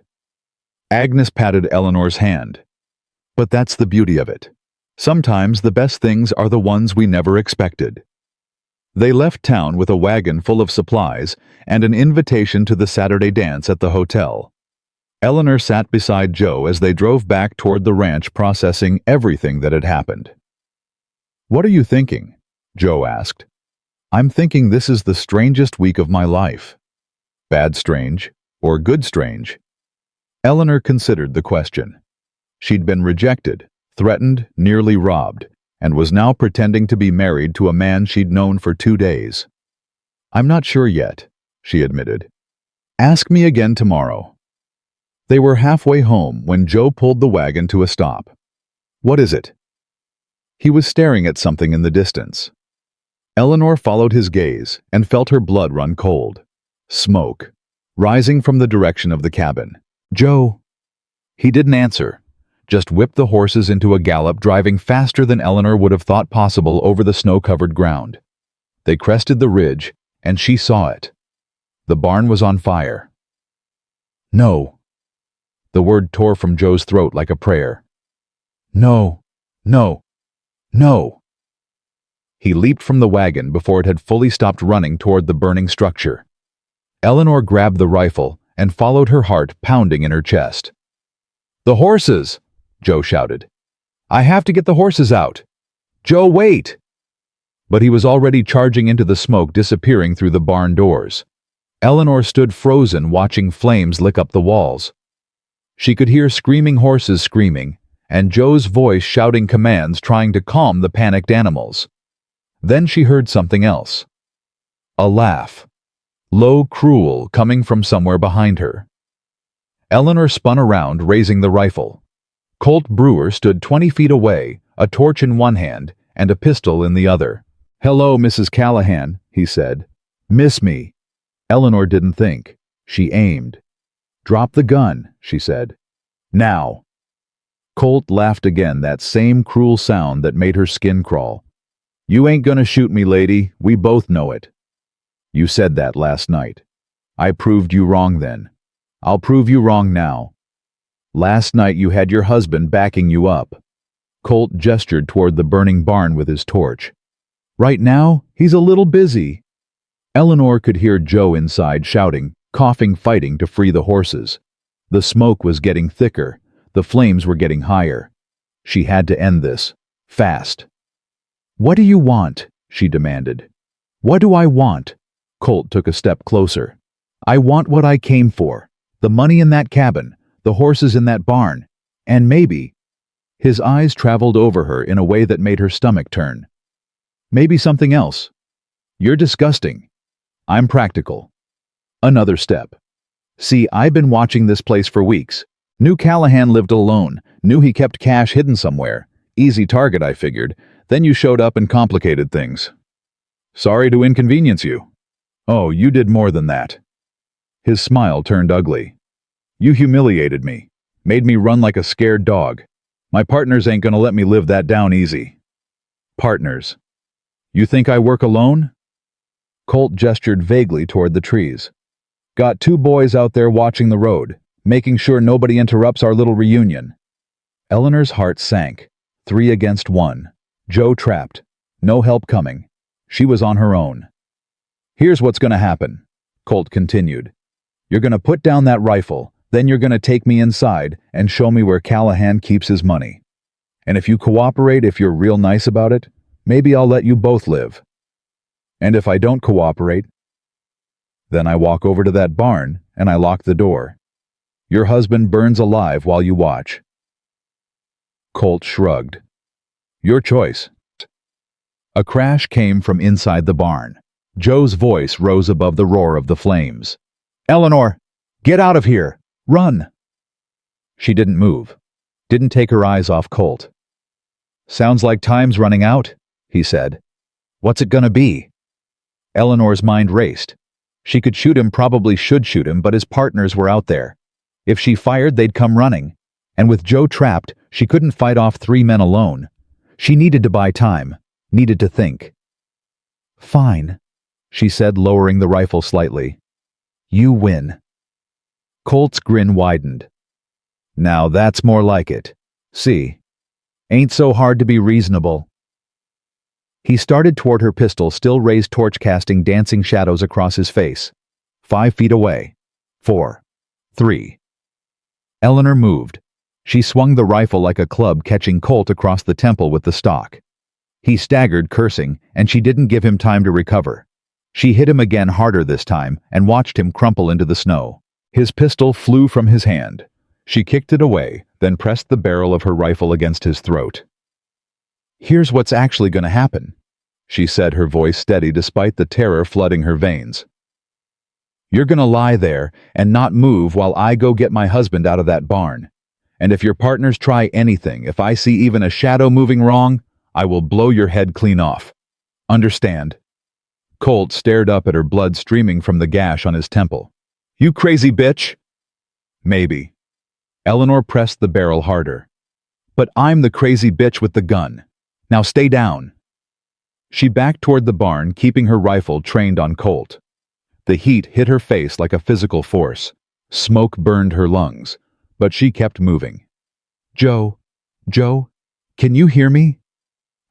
Agnes patted Eleanor's hand. "But that's the beauty of it. Sometimes the best things are the ones we never expected." They left town with a wagon full of supplies and an invitation to the Saturday dance at the hotel. Eleanor sat beside Joe as they drove back toward the ranch, processing everything that had happened. "What are you thinking?" Joe asked. "I'm thinking this is the strangest week of my life." "Bad strange or good strange?" Eleanor considered the question. She'd been rejected, threatened, nearly robbed, and was now pretending to be married to a man she'd known for 2 days. "I'm not sure yet," she admitted. "Ask me again tomorrow." They were halfway home when Joe pulled the wagon to a stop. "What is it?" He was staring at something in the distance. Eleanor followed his gaze and felt her blood run cold. Smoke, rising from the direction of the cabin. "Joe." He didn't answer, just whipped the horses into a gallop, driving faster than Eleanor would have thought possible over the snow-covered ground. They crested the ridge, and she saw it. The barn was on fire. "No." The word tore from Joe's throat like a prayer. "No, no, no." He leaped from the wagon before it had fully stopped running toward the burning structure. Eleanor grabbed the rifle and followed, her heart pounding in her chest. "The horses!" Joe shouted. "I have to get the horses out! Joe, wait!" But he was already charging into the smoke, disappearing through the barn doors. Eleanor stood frozen, watching flames lick up the walls. She could hear screaming horses screaming, and Joe's voice shouting commands, trying to calm the panicked animals. Then she heard something else. A laugh. Low, cruel, coming from somewhere behind her. Eleanor spun around, raising the rifle. Colt Brewer stood 20 feet away, a torch in one hand and a pistol in the other. "Hello, Mrs. Callahan," he said. "Miss me?" Eleanor didn't think. She aimed. "Drop the gun," she said. "Now." Colt laughed again, that same cruel sound that made her skin crawl. "You ain't gonna shoot me, lady. We both know it." "You said that last night. I proved you wrong then. I'll prove you wrong now. Last night you had your husband backing you up." Colt gestured toward the burning barn with his torch. "Right now, he's a little busy." Eleanor could hear Joe inside shouting, coughing, fighting to free the horses. The smoke was getting thicker. The flames were getting higher. She had to end this. Fast. "What do you want?" she demanded. "What do I want?" Colt took a step closer. "I want what I came for. The money in that cabin, the horses in that barn, and maybe—" His eyes traveled over her in a way that made her stomach turn. "Maybe something else. You're disgusting. I'm practical." Another step. "See, I've been watching this place for weeks. Knew Callahan lived alone, knew he kept cash hidden somewhere. Easy target, I figured. Then you showed up and complicated things. Sorry to inconvenience you." "Oh, you did more than that." His smile turned ugly. "You humiliated me, made me run like a scared dog. My partners ain't gonna let me live that down easy." "Partners? You think I work alone?" Colt gestured vaguely toward the trees. "Got 2 boys out there watching the road, making sure nobody interrupts our little reunion." Eleanor's heart sank. 3 against 1. Joe trapped. No help coming. She was on her own. "Here's what's gonna happen," Colt continued. "You're gonna put down that rifle, then you're gonna take me inside and show me where Callahan keeps his money. And if you cooperate, if you're real nice about it, maybe I'll let you both live. And if I don't cooperate, then I walk over to that barn and I lock the door. Your husband burns alive while you watch." Colt shrugged. "Your choice." A crash came from inside the barn. Joe's voice rose above the roar of the flames. "Eleanor, get out of here! Run!" She didn't move. Didn't take her eyes off Colt. "Sounds like time's running out," he said. "What's it gonna be?" Eleanor's mind raced. She could shoot him, probably should shoot him, but his partners were out there. If she fired, they'd come running. And with Joe trapped, she couldn't fight off 3 men alone. She needed to buy time, needed to think. "Fine," she said, lowering the rifle slightly. "You win." Colt's grin widened. "Now that's more like it. See? Ain't so hard to be reasonable." He started toward her pistol, still raised torch, casting dancing shadows across his face. 5 feet away. 4. 3. Eleanor moved. She swung the rifle like a club, catching Colt across the temple with the stock. He staggered, cursing, and she didn't give him time to recover. She hit him again, harder this time, and watched him crumple into the snow. His pistol flew from his hand. She kicked it away, then pressed the barrel of her rifle against his throat. "Here's what's actually going to happen," she said, her voice steady despite the terror flooding her veins. "You're going to lie there and not move while I go get my husband out of that barn. And if your partners try anything, if I see even a shadow moving wrong, I will blow your head clean off. Understand?" Colt stared up at her, blood streaming from the gash on his temple. "You crazy bitch?" "Maybe." Eleanor pressed the barrel harder. "But I'm the crazy bitch with the gun. Now stay down." She backed toward the barn, keeping her rifle trained on Colt. The heat hit her face like a physical force. Smoke burned her lungs, but she kept moving. Joe, can you hear me?"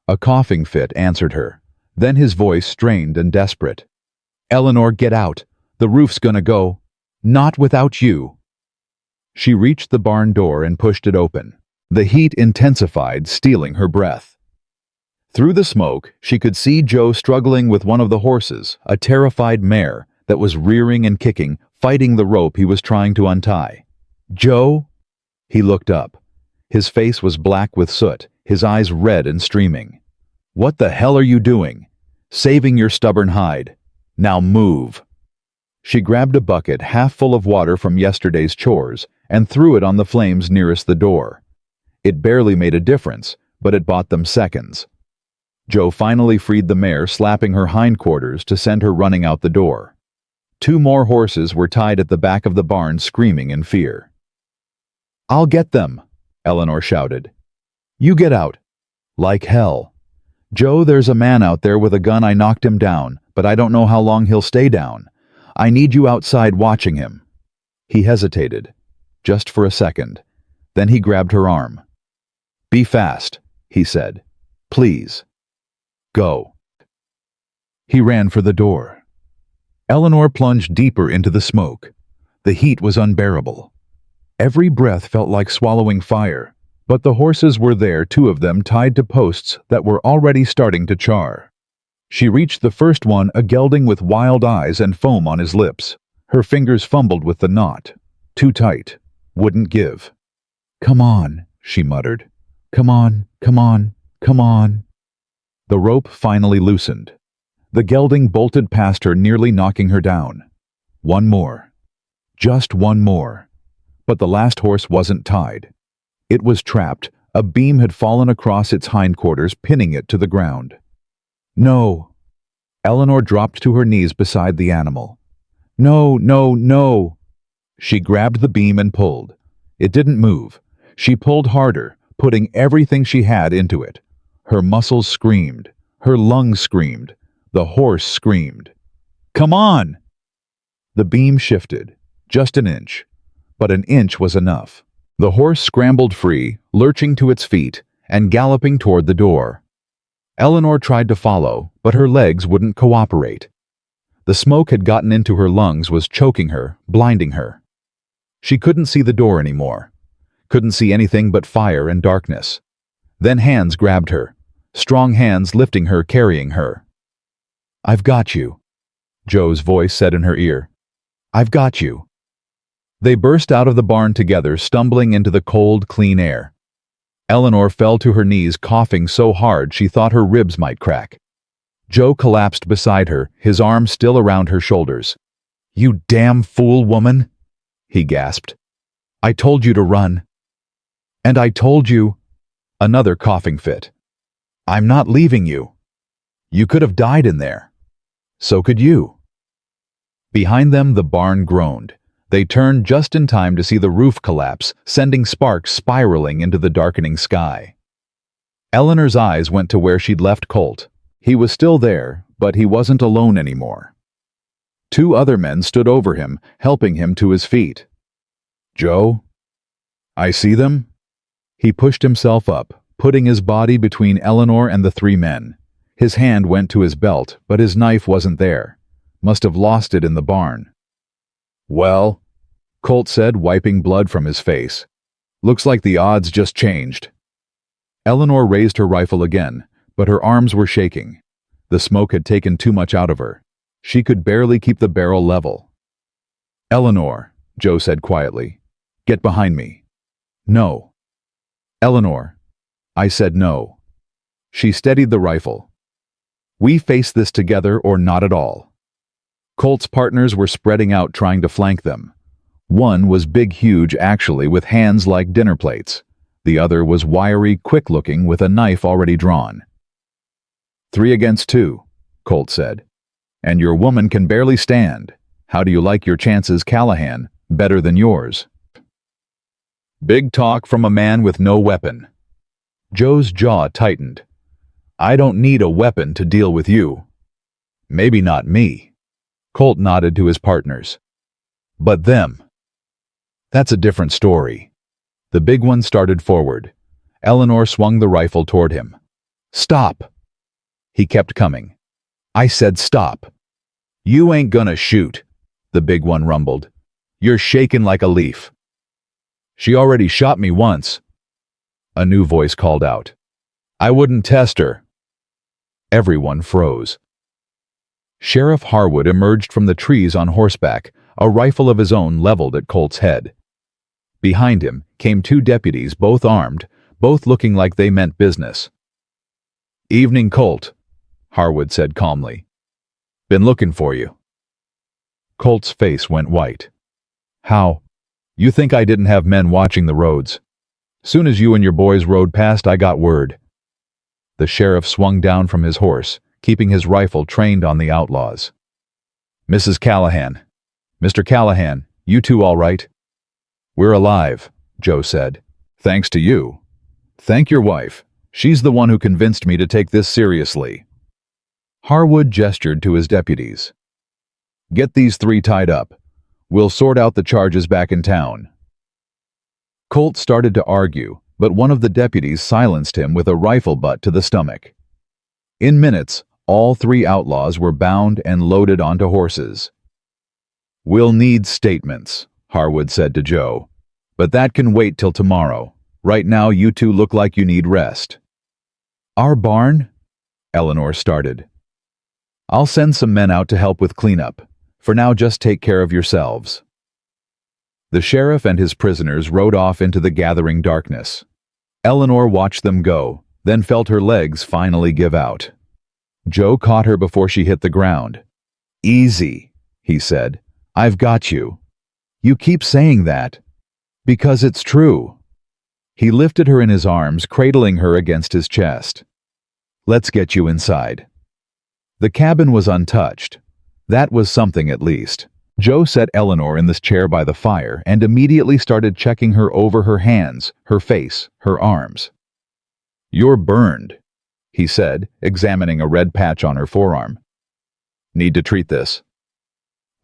A coughing fit answered her. Then his voice strained and desperate. "Eleanor, get out. The roof's gonna go. Not without you." She reached the barn door and pushed it open. The heat intensified, stealing her breath. Through the smoke, she could see Joe struggling with one of the horses, a terrified mare that was rearing and kicking, fighting the rope he was trying to untie. "Joe?" He looked up. His face was black with soot, his eyes red and streaming. "What the hell are you doing? Saving your stubborn hide. Now move." She grabbed a bucket half full of water from yesterday's chores and threw it on the flames nearest the door. It barely made a difference, but it bought them seconds. Joe finally freed the mare, slapping her hindquarters to send her running out the door. 2 more horses were tied at the back of the barn, screaming in fear. "I'll get them," Eleanor shouted. "You get out." "Like hell. Joe, there's a man out there with a gun. I knocked him down, but I don't know how long he'll stay down. I need you outside watching him." He hesitated, just for a second. Then he grabbed her arm. "Be fast," he said. "Please. Go." He ran for the door. Eleanor plunged deeper into the smoke. The heat was unbearable. Every breath felt like swallowing fire, but the horses were there, 2 of them tied to posts that were already starting to char. She reached the first one, a gelding with wild eyes and foam on his lips. Her fingers fumbled with the knot. Too tight. Wouldn't give. "Come on," she muttered. "Come on, come on, come on." The rope finally loosened. The gelding bolted past her, nearly knocking her down. One more. Just one more. But the last horse wasn't tied. It was trapped. A beam had fallen across its hindquarters, pinning it to the ground. "No." Eleanor dropped to her knees beside the animal. "No, no, no." She grabbed the beam and pulled. It didn't move. She pulled harder, putting everything she had into it. Her muscles screamed. Her lungs screamed. The horse screamed. "Come on!" The beam shifted, just an inch. But an inch was enough. The horse scrambled free, lurching to its feet, and galloping toward the door. Eleanor tried to follow, but her legs wouldn't cooperate. The smoke had gotten into her lungs, was choking her, blinding her. She couldn't see the door anymore. Couldn't see anything but fire and darkness. Then hands grabbed her. Strong hands lifting her, carrying her. "I've got you," Joe's voice said in her ear. "I've got you." They burst out of the barn together, stumbling into the cold, clean air. Eleanor fell to her knees, coughing so hard she thought her ribs might crack. Joe collapsed beside her, his arms still around her shoulders. "You damn fool woman," he gasped. "I told you to run. And I told you—" Another coughing fit. "I'm not leaving you. You could have died in there. So could you." Behind them, the barn groaned. They turned just in time to see the roof collapse, sending sparks spiraling into the darkening sky. Eleanor's eyes went to where she'd left Colt. He was still there, but he wasn't alone anymore. 2 other men stood over him, helping him to his feet. "Joe? I see them?" He pushed himself up, putting his body between Eleanor and the 3 men. His hand went to his belt, but his knife wasn't there. Must have lost it in the barn. "Well," Colt said, wiping blood from his face. "Looks like the odds just changed." Eleanor raised her rifle again, but her arms were shaking. The smoke had taken too much out of her. She could barely keep the barrel level. "Eleanor," Joe said quietly, "get behind me." "No." "Eleanor." I said no. She steadied the rifle. "We face this together or not at all." Colt's partners were spreading out, trying to flank them. One was big, huge, actually, with hands like dinner plates. The other was wiry, quick-looking, with a knife already drawn. 3 against 2, Colt said. "And your woman can barely stand. How do you like your chances, Callahan? Better than yours." Big talk from a man with no weapon. Joe's jaw tightened. "I don't need a weapon to deal with you." "Maybe not me." Colt nodded to his partners. "But them. That's a different story." The big one started forward. Eleanor swung the rifle toward him. "Stop!" He kept coming. "I said stop." "You ain't gonna shoot," the big one rumbled. "You're shaking like a leaf." "She already shot me once," a new voice called out. "I wouldn't test her." Everyone froze. Sheriff Harwood emerged from the trees on horseback, a rifle of his own leveled at Colt's head. Behind him came 2 deputies, both armed, both looking like they meant business. "Evening, Colt," Harwood said calmly. "Been looking for you." Colt's face went white. "How? You think I didn't have men watching the roads? Soon as you and your boys rode past, I got word." The sheriff swung down from his horse, keeping his rifle trained on the outlaws. "Mrs. Callahan, Mr. Callahan, you two all right? We're alive, Joe said. Thanks to you. Thank your wife. She's the one who convinced me to take this seriously. Harwood gestured to his deputies. Get these three tied up. We'll sort out the charges back in town. Colt started to argue, but one of the deputies silenced him with a rifle butt to the stomach. In minutes, all three outlaws were bound and loaded onto horses. We'll need statements, Harwood said to Joe. But that can wait till tomorrow. Right now you two look like you need rest. Our barn? Eleanor started. I'll send some men out to help with cleanup. For now, just take care of yourselves. The sheriff and his prisoners rode off into the gathering darkness. Eleanor watched them go, then felt her legs finally give out. Joe caught her before she hit the ground. Easy, he said. I've got you. You keep saying that. Because it's true. He lifted her in his arms, cradling her against his chest. Let's get you inside. The cabin was untouched. That was something at least. Joe set Eleanor in this chair by the fire and immediately started checking her over her hands, her face, her arms. You're burned, he said, examining a red patch on her forearm. Need to treat this.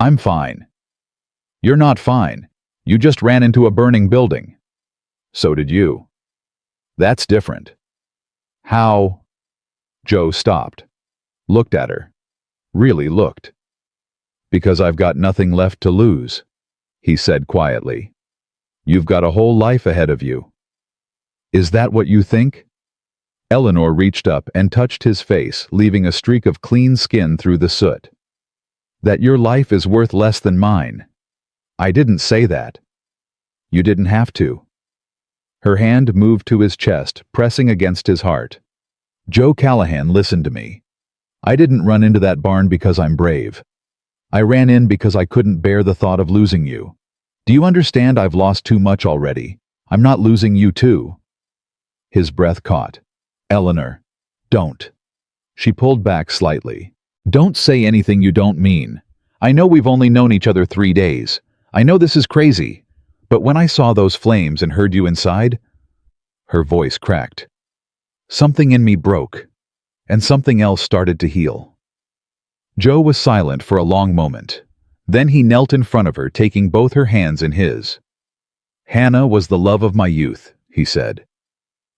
I'm fine. You're not fine. You just ran into a burning building. So did you. That's different. How? Joe stopped. Looked at her. Really looked. Because I've got nothing left to lose, he said quietly. You've got a whole life ahead of you. Is that what you think? Eleanor reached up and touched his face, leaving a streak of clean skin through the soot. That your life is worth less than mine. I didn't say that. You didn't have to. Her hand moved to his chest, pressing against his heart. Joe Callahan, listen to me. I didn't run into that barn because I'm brave. I ran in because I couldn't bear the thought of losing you. Do you understand I've lost too much already? I'm not losing you too. His breath caught. Eleanor, don't. She pulled back slightly. Don't say anything you don't mean. I know we've only known each other 3 days. I know this is crazy. But when I saw those flames and heard you inside, her voice cracked. Something in me broke, and something else started to heal. Joe was silent for a long moment. Then he knelt in front of her, taking both her hands in his. Hannah was the love of my youth, he said.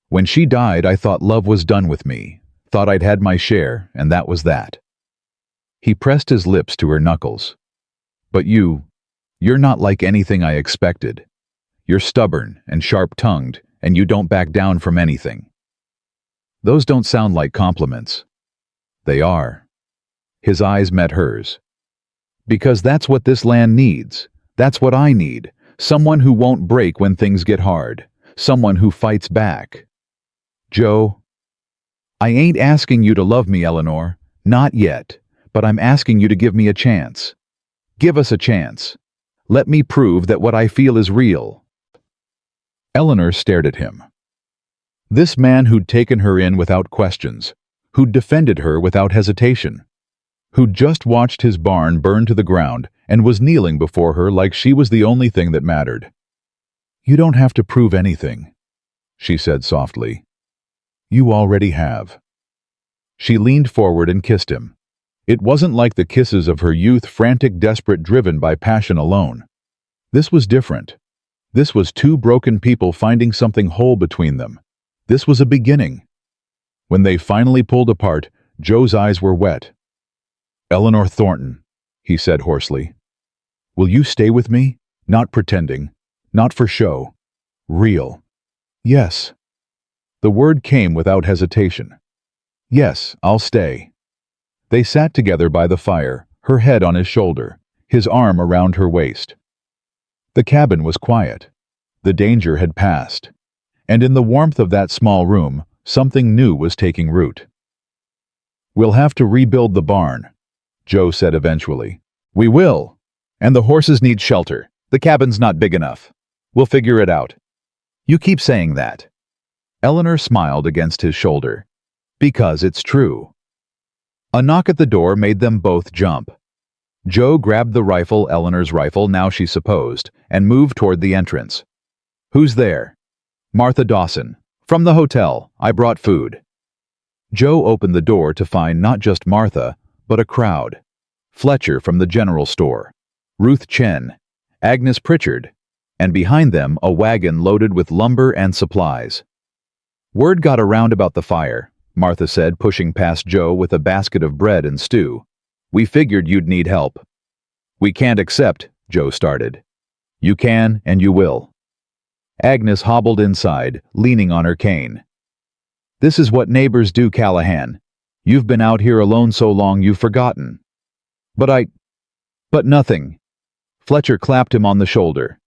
When she died, I thought love was done with me, thought I'd had my share, and that was that. He pressed his lips to her knuckles. But you're not like anything I expected. You're stubborn and sharp-tongued, and you don't back down from anything. Those don't sound like compliments. They are. His eyes met hers. Because that's what this land needs. That's what I need. Someone who won't break when things get hard. Someone who fights back. Joe, I ain't asking you to love me, Eleanor. Not yet. But I'm asking you to give me a chance. Give us a chance. Let me prove that what I feel is real. Eleanor stared at him. This man who'd taken her in without questions, who'd defended her without hesitation, who'd just watched his barn burn to the ground and was kneeling before her like she was the only thing that mattered. You don't have to prove anything, she said softly. You already have. She leaned forward and kissed him. It wasn't like the kisses of her youth, frantic, desperate, driven by passion alone. This was different. This was two broken people finding something whole between them. This was a beginning. When they finally pulled apart, Joe's eyes were wet. Eleanor Thornton, he said hoarsely. Will you stay with me? Not pretending. Not for show. Real. Yes. The word came without hesitation. Yes, I'll stay. They sat together by the fire, her head on his shoulder, his arm around her waist. The cabin was quiet. The danger had passed. And in the warmth of that small room, something new was taking root. We'll have to rebuild the barn, Joe said eventually. We will. And the horses need shelter. The cabin's not big enough. We'll figure it out. You keep saying that. Eleanor smiled against his shoulder. Because it's true. A knock at the door made them both jump. Joe grabbed the rifle, Eleanor's rifle, now she supposed, and moved toward the entrance. "Who's there?" "Martha Dawson. From the hotel. I brought food." Joe opened the door to find not just Martha, but a crowd. Fletcher from the general store, Ruth Chen, Agnes Pritchard, and behind them a wagon loaded with lumber and supplies. "Word got around about the fire," Martha said, pushing past Joe with a basket of bread and stew. "We figured you'd need help." "We can't accept," Joe started. "You can, and you will." Agnes hobbled inside, leaning on her cane. "This is what neighbors do, Callahan. You've been out here alone so long you've forgotten." But nothing." Fletcher clapped him on the shoulder.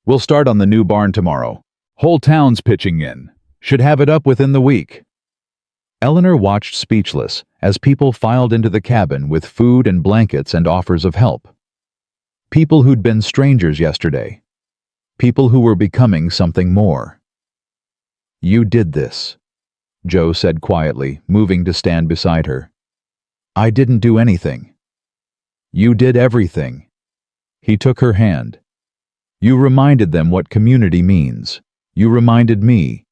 "We'll start on the new barn tomorrow. Whole town's pitching in. Should have it up within the week." Eleanor watched speechless as people filed into the cabin with food and blankets and offers of help. People who'd been strangers yesterday. People who were becoming something more. "You did this," Joe said quietly, moving to stand beside her. "I didn't do anything." "You did everything." He took her hand. "You reminded them what community means. You reminded me."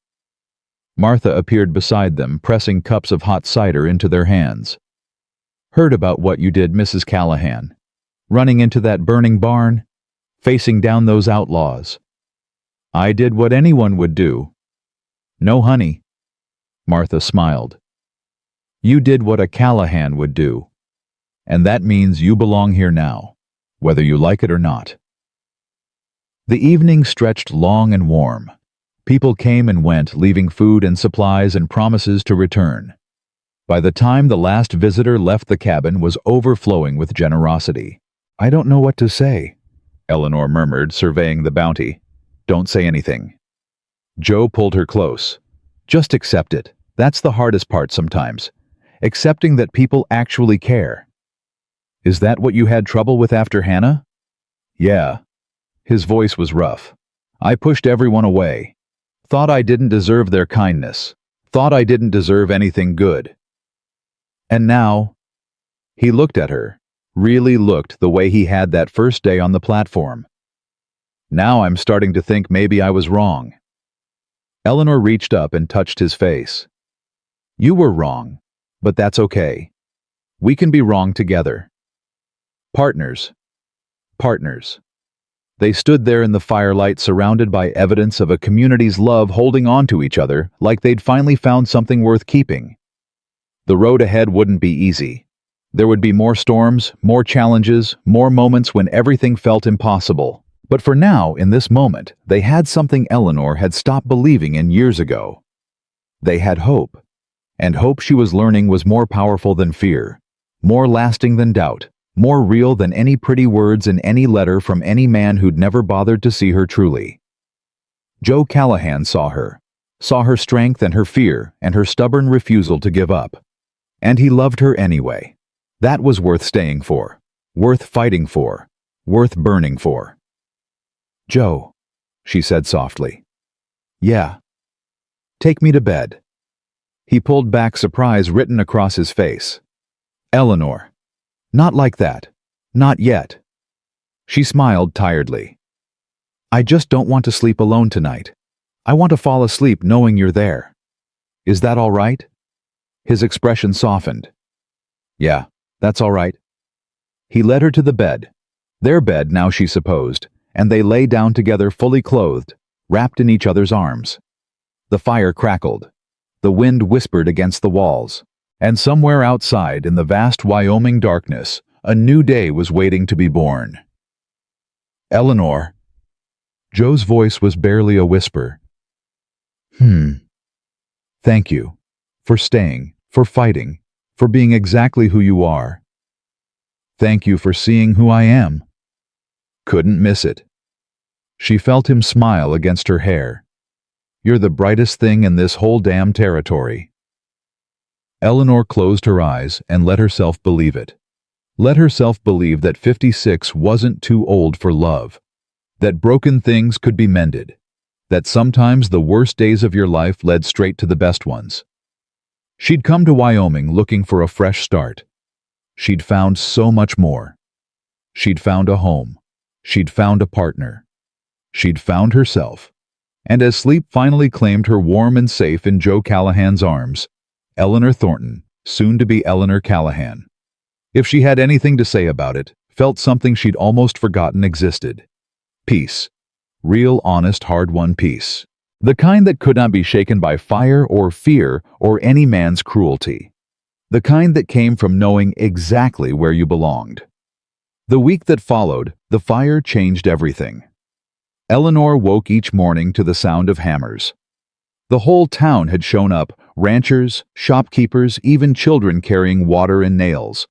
Martha appeared beside them, pressing cups of hot cider into their hands. "Heard about what you did, Mrs. Callahan. Running into that burning barn, facing down those outlaws." "I did what anyone would do." "No, honey." Martha smiled. "You did what a Callahan would do. And that means you belong here now, whether you like it or not." The evening stretched long and warm. People came and went, leaving food and supplies and promises to return. By the time the last visitor left, the cabin was overflowing with generosity. "I don't know what to say," Eleanor murmured, surveying the bounty. "Don't say anything." Joe pulled her close. "Just accept it. That's the hardest part sometimes. Accepting that people actually care." "Is that what you had trouble with after Hannah?" "Yeah." His voice was rough. "I pushed everyone away. Thought I didn't deserve their kindness. Thought I didn't deserve anything good. And now—" He looked at her, really looked the way he had that first day on the platform. "Now I'm starting to think maybe I was wrong." Eleanor reached up and touched his face. "You were wrong, but that's okay. We can be wrong together. Partners. Partners." They stood there in the firelight, surrounded by evidence of a community's love, holding on to each other like they'd finally found something worth keeping. The road ahead wouldn't be easy. There would be more storms, more challenges, more moments when everything felt impossible. But for now, in this moment, they had something Eleanor had stopped believing in years ago. They had hope. And hope, she was learning, was more powerful than fear, more lasting than doubt, more real than any pretty words in any letter from any man who'd never bothered to see her truly. Joe Callahan saw her strength and her fear and her stubborn refusal to give up. And he loved her anyway. That was worth staying for, worth fighting for, worth burning for. "Joe," she said softly. "Yeah." "Take me to bed." He pulled back, surprise written across his face. "Eleanor. Not like that. Not yet." She smiled tiredly. "I just don't want to sleep alone tonight. I want to fall asleep knowing you're there. Is that all right?" His expression softened. "Yeah, that's all right." He led her to the bed. Their bed now, she supposed, and they lay down together, fully clothed, wrapped in each other's arms. The fire crackled. The wind whispered against the walls. And somewhere outside, in the vast Wyoming darkness, a new day was waiting to be born. "Eleanor." Joe's voice was barely a whisper. Thank you. For staying, for fighting, for being exactly who you are. Thank you for seeing who I am." Couldn't miss it. She felt him smile against her hair. "You're the brightest thing in this whole damn territory." Eleanor closed her eyes and let herself believe it. Let herself believe that 56 wasn't too old for love, that broken things could be mended, that sometimes the worst days of your life led straight to the best ones. She'd come to Wyoming looking for a fresh start. She'd found so much more. She'd found a home. She'd found a partner. She'd found herself. And as sleep finally claimed her warm and safe in Joe Callahan's arms, Eleanor Thornton, soon to be Eleanor Callahan, if she had anything to say about it, felt something she'd almost forgotten existed. Peace. Real, honest, hard-won peace. The kind that could not be shaken by fire or fear or any man's cruelty. The kind that came from knowing exactly where you belonged. The week that followed, the fire changed everything. Eleanor woke each morning to the sound of hammers. The whole town had shown up, ranchers, shopkeepers, even children carrying water and nails.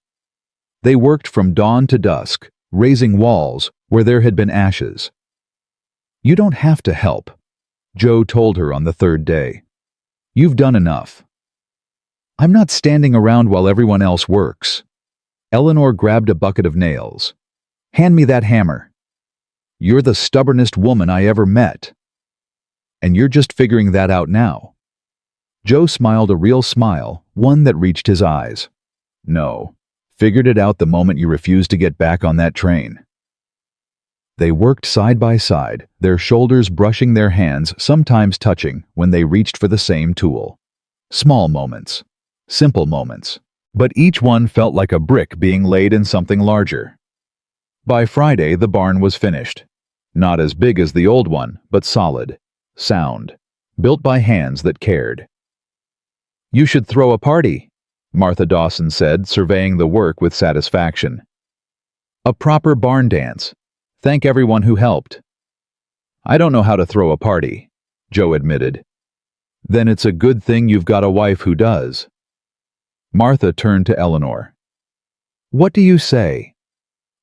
They worked from dawn to dusk, raising walls where there had been ashes. "You don't have to help," Joe told her on the third day. "You've done enough." "I'm not standing around while everyone else works." Eleanor grabbed a bucket of nails. "Hand me that hammer." "You're the stubbornest woman I ever met." "And you're just figuring that out now." Joe smiled a real smile, one that reached his eyes. "No, figured it out the moment you refused to get back on that train." They worked side by side, their shoulders brushing their hands, sometimes touching when they reached for the same tool. Small moments. Simple moments. But each one felt like a brick being laid in something larger. By Friday, the barn was finished. Not as big as the old one, but solid, sound, built by hands that cared. "You should throw a party," Martha Dawson said, surveying the work with satisfaction. "A proper barn dance. Thank everyone who helped." "I don't know how to throw a party," Joe admitted. "Then it's a good thing you've got a wife who does." Martha turned to Eleanor. "What do you say?"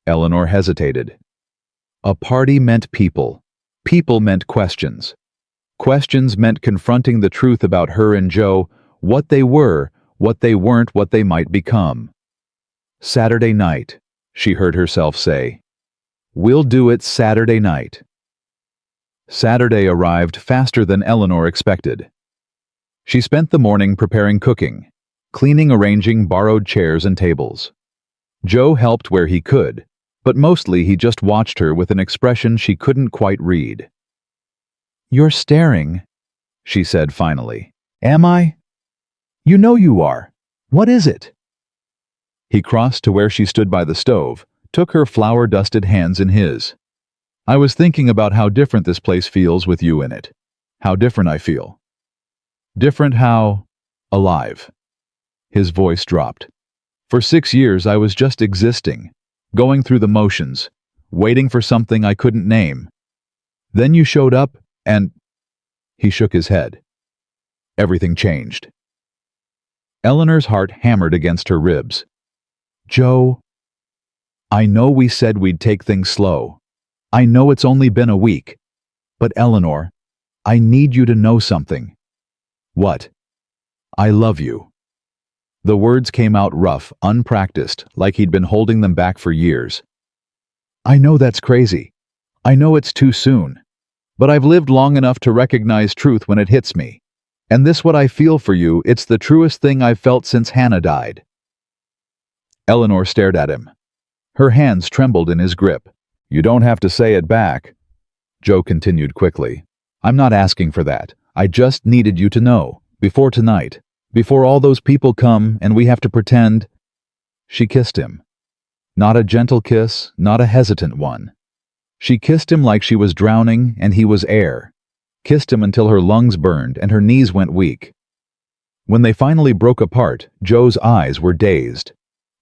Eleanor hesitated. A party meant people. People meant questions. Questions meant confronting the truth about her and Joe, what they were, what they weren't, what they might become. "Saturday night," she heard herself say. "We'll do it Saturday night." Saturday arrived faster than Eleanor expected. She spent the morning preparing cooking, cleaning, arranging borrowed chairs and tables. Joe helped where he could, but mostly he just watched her with an expression she couldn't quite read. "You're staring," she said finally. "Am I?" "You know you are. What is it?" He crossed to where she stood by the stove, took her flour-dusted hands in his. "I was thinking about how different this place feels with you in it. How different I feel." "Different how?" "Alive." His voice dropped. "For 6 years I was just existing, going through the motions, waiting for something I couldn't name. Then you showed up, and—" He shook his head. Everything changed. Eleanor's heart hammered against her ribs. "Joe, I know we said we'd take things slow. I know it's only been a week. But Eleanor, I need you to know something." "What?" "I love you." The words came out rough, unpracticed, like he'd been holding them back for years. "I know that's crazy. I know it's too soon. But I've lived long enough to recognize truth when it hits me. And this what I feel for you, it's the truest thing I've felt since Hannah died." Eleanor stared at him. Her hands trembled in his grip. "You don't have to say it back." Joe continued quickly. "I'm not asking for that. I just needed you to know, before tonight, before all those people come and we have to pretend—" She kissed him. Not a gentle kiss, not a hesitant one. She kissed him like she was drowning and he was air. Kissed him until her lungs burned and her knees went weak. When they finally broke apart, Joe's eyes were dazed.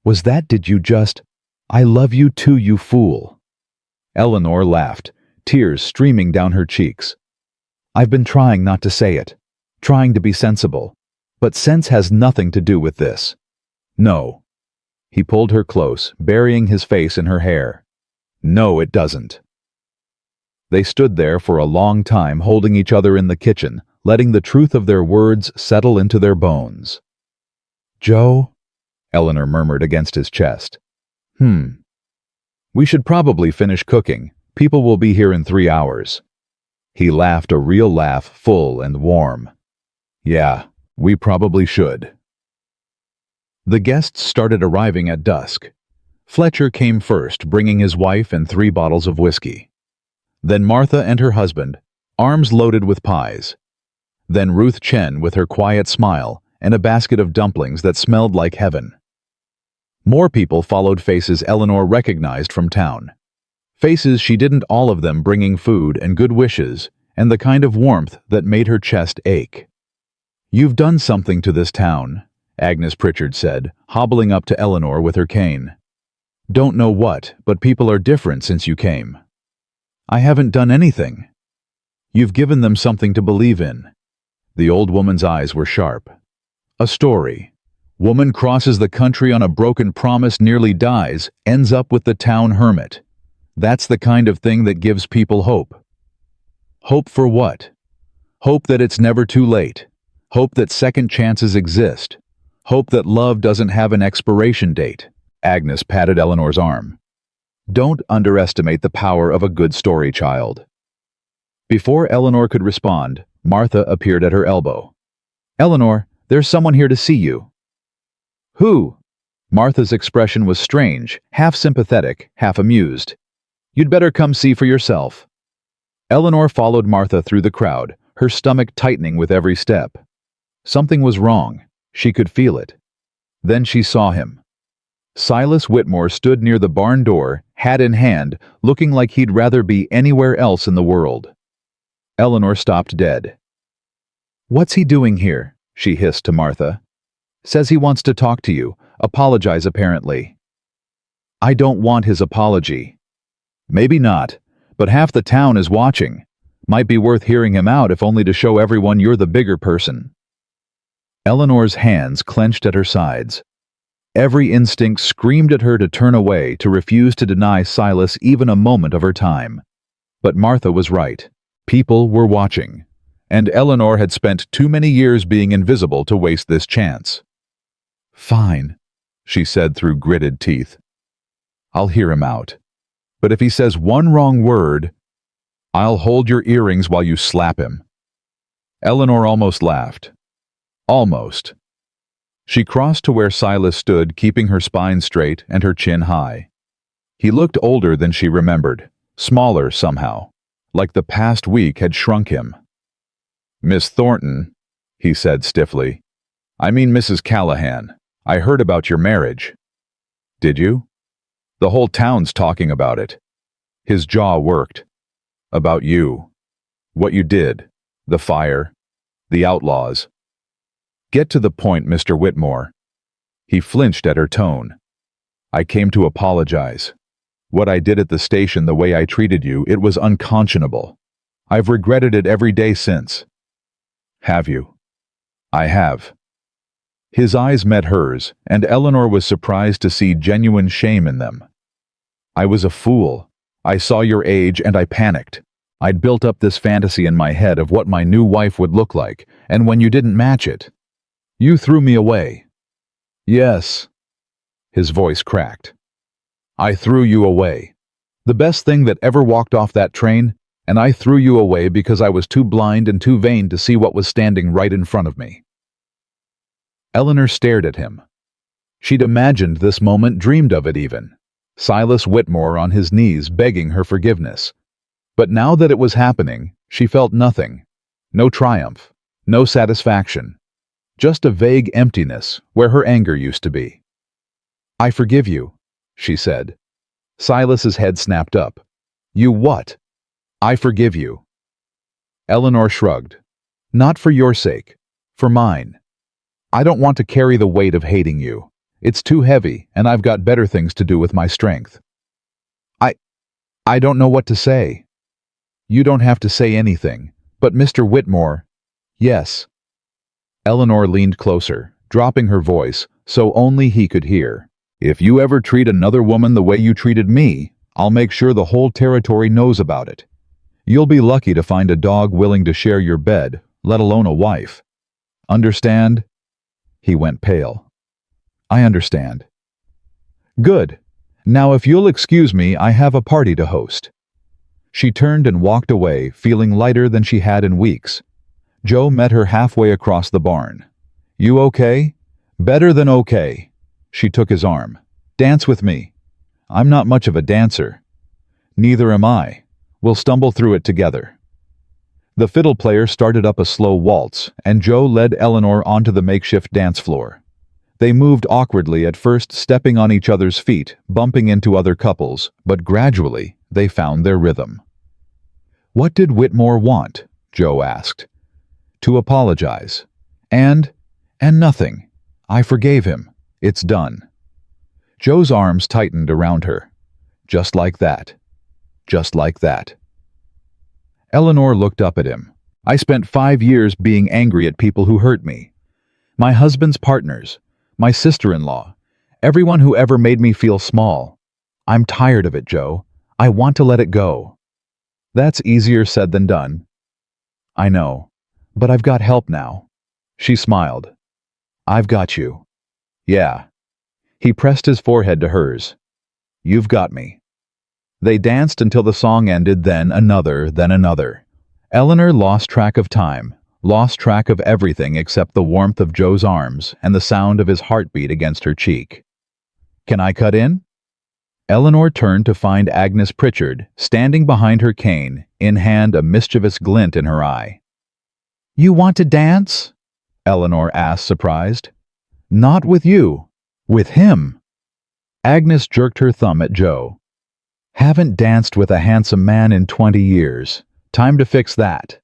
"Was that, did you just— I love you too, you fool." Eleanor laughed, tears streaming down her cheeks. "I've been trying not to say it, trying to be sensible. But sense has nothing to do with this." "No." He pulled her close, burying his face in her hair. "No, it doesn't." They stood there for a long time, holding each other in the kitchen, letting the truth of their words settle into their bones. "Joe?" Eleanor murmured against his chest. "We should probably finish cooking. People will be here in 3 hours." He laughed a real laugh, full and warm. "Yeah, we probably should." The guests started arriving at dusk. Fletcher came first, bringing his wife and 3 bottles of whiskey. Then Martha and her husband, arms loaded with pies. Then Ruth Chen with her quiet smile and a basket of dumplings that smelled like heaven. More people followed, faces Eleanor recognized from town. Faces she didn't, all of them bringing food and good wishes and the kind of warmth that made her chest ache. "You've done something to this town," Agnes Pritchard said, hobbling up to Eleanor with her cane. "Don't know what, but people are different since you came." "I haven't done anything." "You've given them something to believe in." The old woman's eyes were sharp. "A story. Woman crosses the country on a broken promise, nearly dies, ends up with the town hermit. That's the kind of thing that gives people hope." "Hope for what?" "Hope that it's never too late. Hope that second chances exist. Hope that love doesn't have an expiration date." Agnes patted Eleanor's arm. "Don't underestimate the power of a good story, child." Before Eleanor could respond, Martha appeared at her elbow. "Eleanor, there's someone here to see you." "Who?" Martha's expression was strange, half sympathetic, half amused. "You'd better come see for yourself." Eleanor followed Martha through the crowd, her stomach tightening with every step. Something was wrong. She could feel it. Then she saw him. Silas Whitmore stood near the barn door, hat in hand, looking like he'd rather be anywhere else in the world. Eleanor stopped dead. "What's he doing here?" she hissed to Martha. "Says he wants to talk to you, apologize apparently." "I don't want his apology." "Maybe not, but half the town is watching. Might be worth hearing him out, if only to show everyone you're the bigger person." Eleanor's hands clenched at her sides. Every instinct screamed at her to turn away, to refuse to deny Silas even a moment of her time. But Martha was right. People were watching, and Eleanor had spent too many years being invisible to waste this chance. "Fine," she said through gritted teeth. "I'll hear him out. But if he says one wrong word, I'll hold your earrings while you slap him." Eleanor almost laughed. Almost. She crossed to where Silas stood, keeping her spine straight and her chin high. He looked older than she remembered, smaller somehow, like the past week had shrunk him. "Miss Thornton," he said stiffly. "I mean Mrs. Callahan. I heard about your marriage." "Did you?" "The whole town's talking about it." His jaw worked. "About you. What you did. The fire. The outlaws." "Get to the point, Mr. Whitmore." He flinched at her tone. "I came to apologize. What I did at the station, the way I treated you, it was unconscionable. I've regretted it every day since." "Have you?" "I have." His eyes met hers, and Eleanor was surprised to see genuine shame in them. "I was a fool. I saw your age and I panicked. I'd built up this fantasy in my head of what my new wife would look like, and when you didn't match it, you threw me away." "Yes." His voice cracked. "I threw you away. The best thing that ever walked off that train, and I threw you away because I was too blind and too vain to see what was standing right in front of me." Eleanor stared at him. She'd imagined this moment, dreamed of it even. Silas Whitmore on his knees begging her forgiveness. But now that it was happening, she felt nothing. No triumph. No satisfaction. Just a vague emptiness where her anger used to be. "I forgive you," she said. Silas's head snapped up. "You what?" "I forgive you." Eleanor shrugged. "Not for your sake. For mine. I don't want to carry the weight of hating you. It's too heavy, and I've got better things to do with my strength." I don't know what to say." "You don't have to say anything. But Mr. Whitmore—" "Yes." Eleanor leaned closer, dropping her voice so only he could hear. "If you ever treat another woman the way you treated me, I'll make sure the whole territory knows about it. You'll be lucky to find a dog willing to share your bed, let alone a wife. Understand?" He went pale. "I understand." "Good. Now if you'll excuse me, I have a party to host." She turned and walked away, feeling lighter than she had in weeks. Joe met her halfway across the barn. "You okay?" "Better than okay." She took his arm. "Dance with me." I'm not much of a dancer. Neither am I. We'll stumble through it together. The fiddle player started up a slow waltz, and Joe led Eleanor onto the makeshift dance floor. They moved awkwardly at first, stepping on each other's feet, bumping into other couples, but gradually they found their rhythm. "What did Whitmore want?" Joe asked. "To apologize. And nothing. I forgave him. It's done." Joe's arms tightened around her. Just like that. Just like that. Eleanor looked up at him. "I spent 5 years being angry at people who hurt me. My husband's partners, my sister-in-law, everyone who ever made me feel small. I'm tired of it, Joe. I want to let it go." "That's easier said than done." "I know, but I've got help now." She smiled. "I've got you." "Yeah." He pressed his forehead to hers. "You've got me." They danced until the song ended, then another, then another. Eleanor lost track of time, lost track of everything except the warmth of Joe's arms and the sound of his heartbeat against her cheek. "Can I cut in?" Eleanor turned to find Agnes Pritchard, standing behind her cane, in hand, a mischievous glint in her eye. "You want to dance?" Eleanor asked, surprised. "Not with you. With him." Agnes jerked her thumb at Joe. "Haven't danced with a handsome man in 20 years. Time to fix that."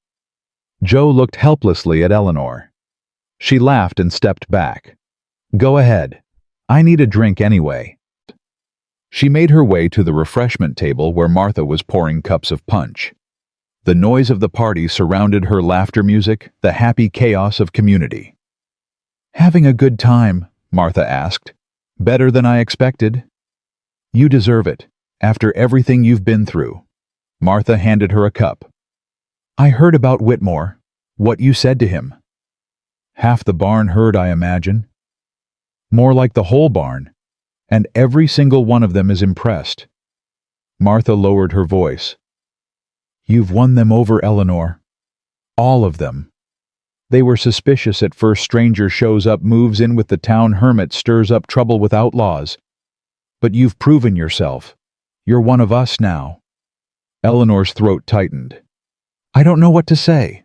Joe looked helplessly at Eleanor. She laughed and stepped back. "Go ahead. I need a drink anyway." She made her way to the refreshment table where Martha was pouring cups of punch. The noise of the party surrounded her, laughter music, the happy chaos of community. "Having a good time?" Martha asked. "Better than I expected." "You deserve it, after everything you've been through." Martha handed her a cup. "I heard about Whitmore, what you said to him." "Half the barn heard, I imagine." "More like the whole barn. And every single one of them is impressed." Martha lowered her voice. "You've won them over, Eleanor. All of them. They were suspicious at first. Stranger shows up, moves in with the town hermit, stirs up trouble with outlaws. But you've proven yourself. You're one of us now." Eleanor's throat tightened. "I don't know what to say."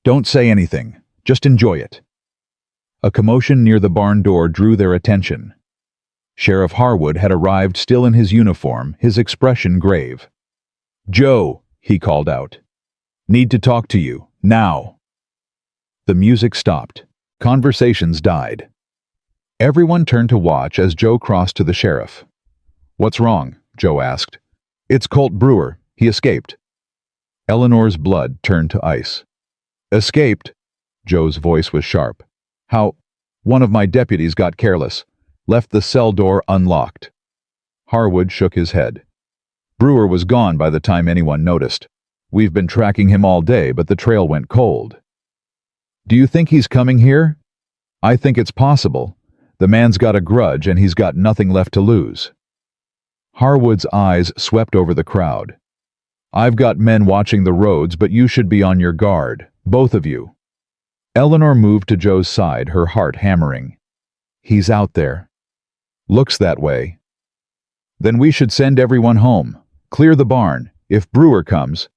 "Don't say anything. Just enjoy it." A commotion near the barn door drew their attention. Sheriff Harwood had arrived, still in his uniform, his expression grave. "Joe," he called out. "Need to talk to you, now." The music stopped. Conversations died. Everyone turned to watch as Joe crossed to the sheriff. "What's wrong?" Joe asked. "It's Colt Brewer. He escaped." Eleanor's blood turned to ice. "Escaped?" Joe's voice was sharp. "How?" "One of my deputies got careless. Left the cell door unlocked." Harwood shook his head. "Brewer was gone by the time anyone noticed. We've been tracking him all day, but the trail went cold." "Do you think he's coming here?" "I think it's possible. The man's got a grudge and he's got nothing left to lose." Harwood's eyes swept over the crowd. "I've got men watching the roads, but you should be on your guard, both of you." Eleanor moved to Joe's side, her heart hammering. "He's out there." "Looks that way." "Then we should send everyone home. Clear the barn. If Brewer comes..."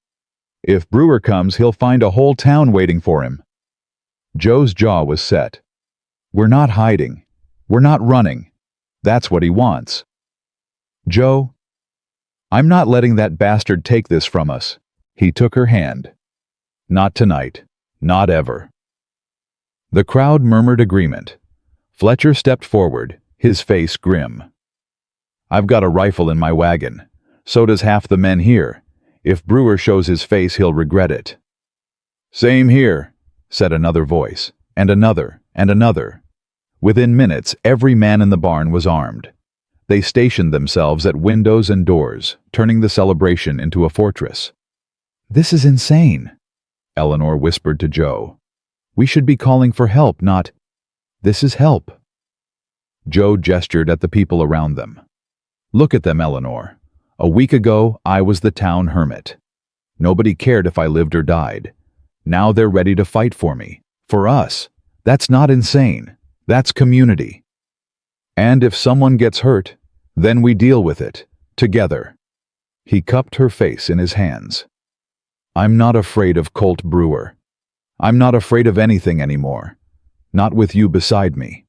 "If Brewer comes, he'll find a whole town waiting for him." Joe's jaw was set. "We're not hiding. We're not running. That's what he wants." "Joe, I'm not letting that bastard take this from us." He took her hand. "Not tonight. Not ever." The crowd murmured agreement. Fletcher stepped forward, his face grim. "I've got a rifle in my wagon. So does half the men here. If Brewer shows his face, he'll regret it." "Same here," said another voice, and another, and another. Within minutes, every man in the barn was armed. They stationed themselves at windows and doors, turning the celebration into a fortress. "This is insane," Eleanor whispered to Joe. "We should be calling for help, not... This is help." Joe gestured at the people around them. "Look at them, Eleanor. A week ago, I was the town hermit. Nobody cared if I lived or died. Now they're ready to fight for me. For us. That's not insane. That's community. And if someone gets hurt, then we deal with it. Together. He cupped her face in his hands. I'm not afraid of Colt Brewer. I'm not afraid of anything anymore. Not with you beside me.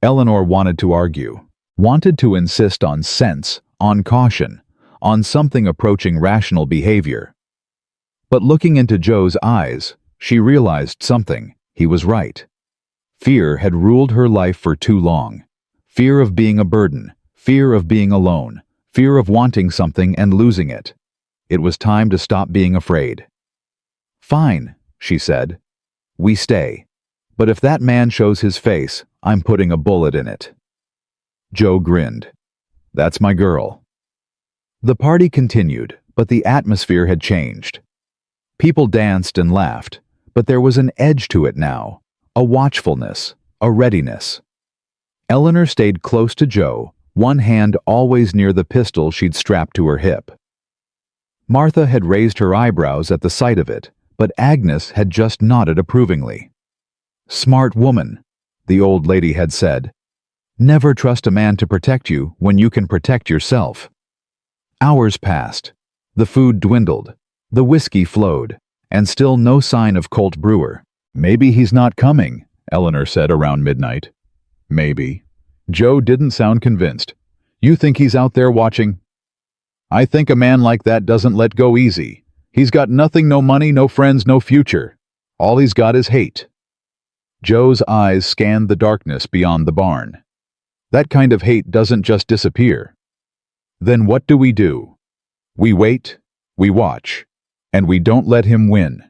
Eleanor wanted to argue, wanted to insist on sense, on caution, on something approaching rational behavior. But looking into Joe's eyes, she realized something. He was right. Fear had ruled her life for too long. Fear of being a burden, fear of being alone, fear of wanting something and losing it. It was time to stop being afraid. Fine, she said. We stay. But if that man shows his face, I'm putting a bullet in it. Joe grinned. That's my girl. The party continued, but the atmosphere had changed. People danced and laughed, but there was an edge to it now, a watchfulness, a readiness. Eleanor stayed close to Joe, one hand always near the pistol she'd strapped to her hip. Martha had raised her eyebrows at the sight of it, but Agnes had just nodded approvingly. Smart woman, the old lady had said. Never trust a man to protect you when you can protect yourself. Hours passed. The food dwindled. The whiskey flowed, and still no sign of Colt Brewer. Maybe he's not coming, Eleanor said around midnight. Maybe. Joe didn't sound convinced. You think he's out there watching? I think a man like that doesn't let go easy. He's got nothing, no money, no friends, no future. All he's got is hate. Joe's eyes scanned the darkness beyond the barn. That kind of hate doesn't just disappear. Then what do? We wait, we watch, and we don't let him win.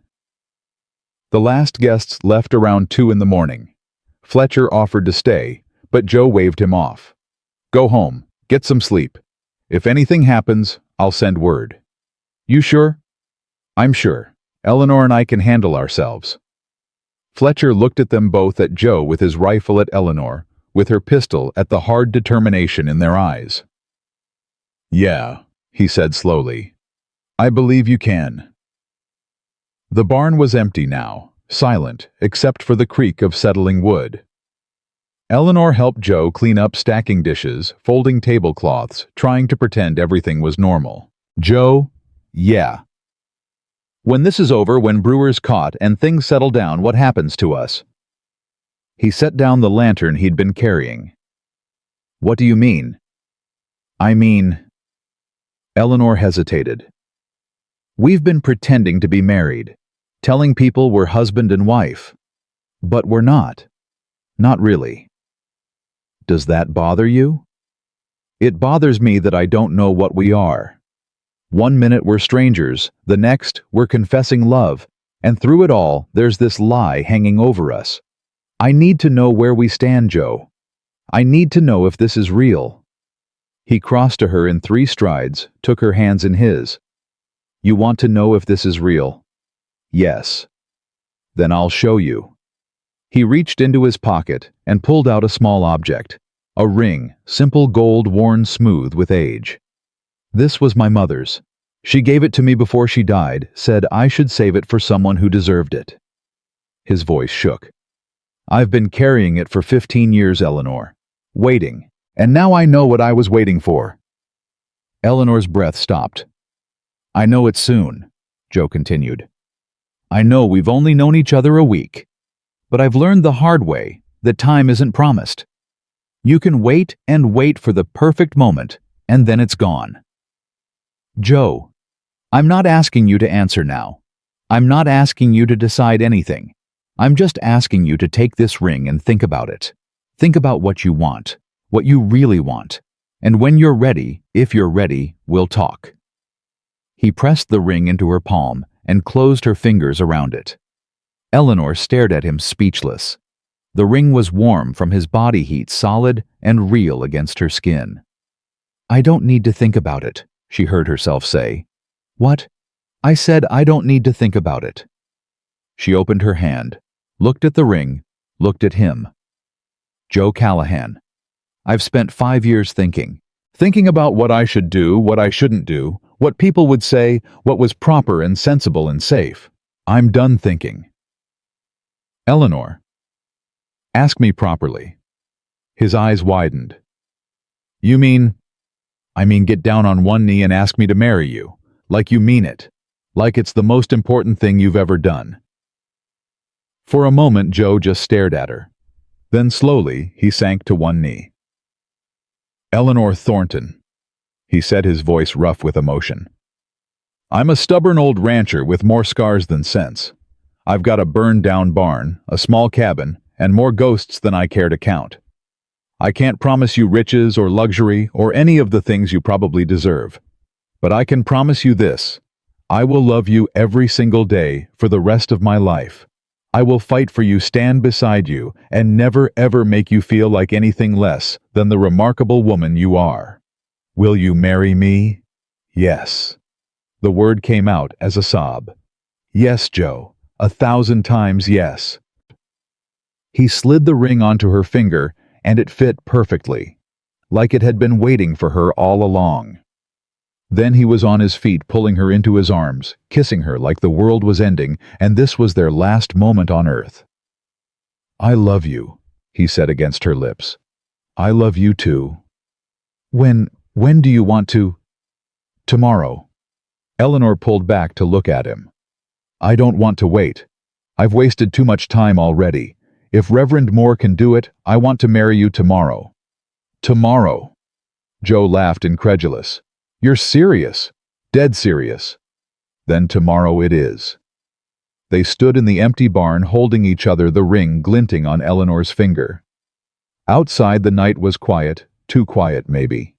The last guests left around 2 in the morning. Fletcher offered to stay, but Joe waved him off. Go home, get some sleep. If anything happens, I'll send word. You sure? I'm sure. Eleanor and I can handle ourselves. Fletcher looked at them both, at Joe with his rifle, at Eleanor with her pistol, at the hard determination in their eyes. Yeah, he said slowly. I believe you can. The barn was empty now, silent, except for the creak of settling wood. Eleanor helped Joe clean up stacking dishes, folding tablecloths, trying to pretend everything was normal. Joe, yeah. When this is over, when Brewer's caught and things settle down, what happens to us? He set down the lantern he'd been carrying. What do you mean? I mean... Eleanor hesitated. We've been pretending to be married, telling people we're husband and wife. But we're not. Not really. Does that bother you? It bothers me that I don't know what we are. One minute we're strangers, the next we're confessing love, and through it all there's this lie hanging over us. I need to know where we stand, Joe. I need to know if this is real. He crossed to her in 3 strides, took her hands in his. You want to know if this is real? Yes. Then I'll show you. He reached into his pocket and pulled out a small object, a ring, simple gold worn smooth with age. This was my mother's. She gave it to me before she died, said I should save it for someone who deserved it. His voice shook. I've been carrying it for 15 years, Eleanor. Waiting. And now I know what I was waiting for. Eleanor's breath stopped. I know it soon, Joe continued. I know we've only known each other a week. But I've learned the hard way that time isn't promised. You can wait and wait for the perfect moment, and then it's gone. Joe, I'm not asking you to answer now. I'm not asking you to decide anything. I'm just asking you to take this ring and think about it. Think about what you want, what you really want. And when you're ready, if you're ready, we'll talk. He pressed the ring into her palm and closed her fingers around it. Eleanor stared at him, speechless. The ring was warm from his body heat, solid and real against her skin. I don't need to think about it, she heard herself say. What? I said I don't need to think about it. She opened her hand, looked at the ring, looked at him. Joe Callahan. I've spent 5 years thinking about what I should do, what I shouldn't do, what people would say, what was proper and sensible and safe. I'm done thinking. Eleanor. Ask me properly. His eyes widened. You mean, I mean, get down on one knee and ask me to marry you. Like you mean it. Like it's the most important thing you've ever done." For a moment, Joe just stared at her. Then slowly, he sank to one knee. "Eleanor Thornton," he said, his voice rough with emotion. "I'm a stubborn old rancher with more scars than sense. I've got a burned-down barn, a small cabin, and more ghosts than I care to count. I can't promise you riches or luxury or any of the things you probably deserve. But I can promise you this. I will love you every single day for the rest of my life. I will fight for you, stand beside you, and never ever make you feel like anything less than the remarkable woman you are. Will you marry me?" "Yes." The word came out as a sob. "Yes, Joe. 1,000 times yes." He slid the ring onto her finger, and it fit perfectly, like it had been waiting for her all along. Then he was on his feet, pulling her into his arms, kissing her like the world was ending, and this was their last moment on earth. "I love you," he said against her lips. "I love you too." When do you want to?" "Tomorrow." Eleanor pulled back to look at him. "I don't want to wait. I've wasted too much time already. If Reverend Moore can do it, I want to marry you tomorrow." "Tomorrow?" Joe laughed, incredulous. "You're serious? Dead serious?" "Then tomorrow it is." They stood in the empty barn, holding each other, the ring glinting on Eleanor's finger. Outside, the night was quiet, too quiet maybe.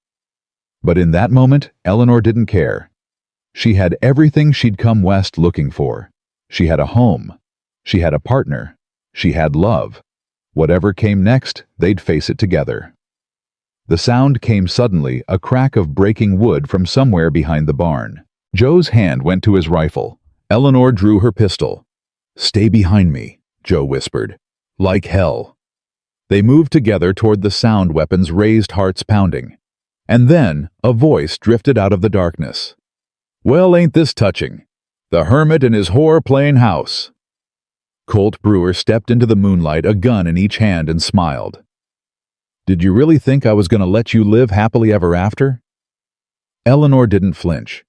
But in that moment, Eleanor didn't care. She had everything she'd come west looking for. She had a home. She had a partner. She had love. Whatever came next, they'd face it together. The sound came suddenly, a crack of breaking wood from somewhere behind the barn. Joe's hand went to his rifle. Eleanor drew her pistol. "Stay behind me," Joe whispered. "Like hell." They moved together toward the sound, weapons raised, hearts pounding. And then a voice drifted out of the darkness. "Well, ain't this touching? The hermit in his whore-playing house." Colt Brewer stepped into the moonlight, a gun in each hand, and smiled. "Did you really think I was going to let you live happily ever after?" Eleanor didn't flinch,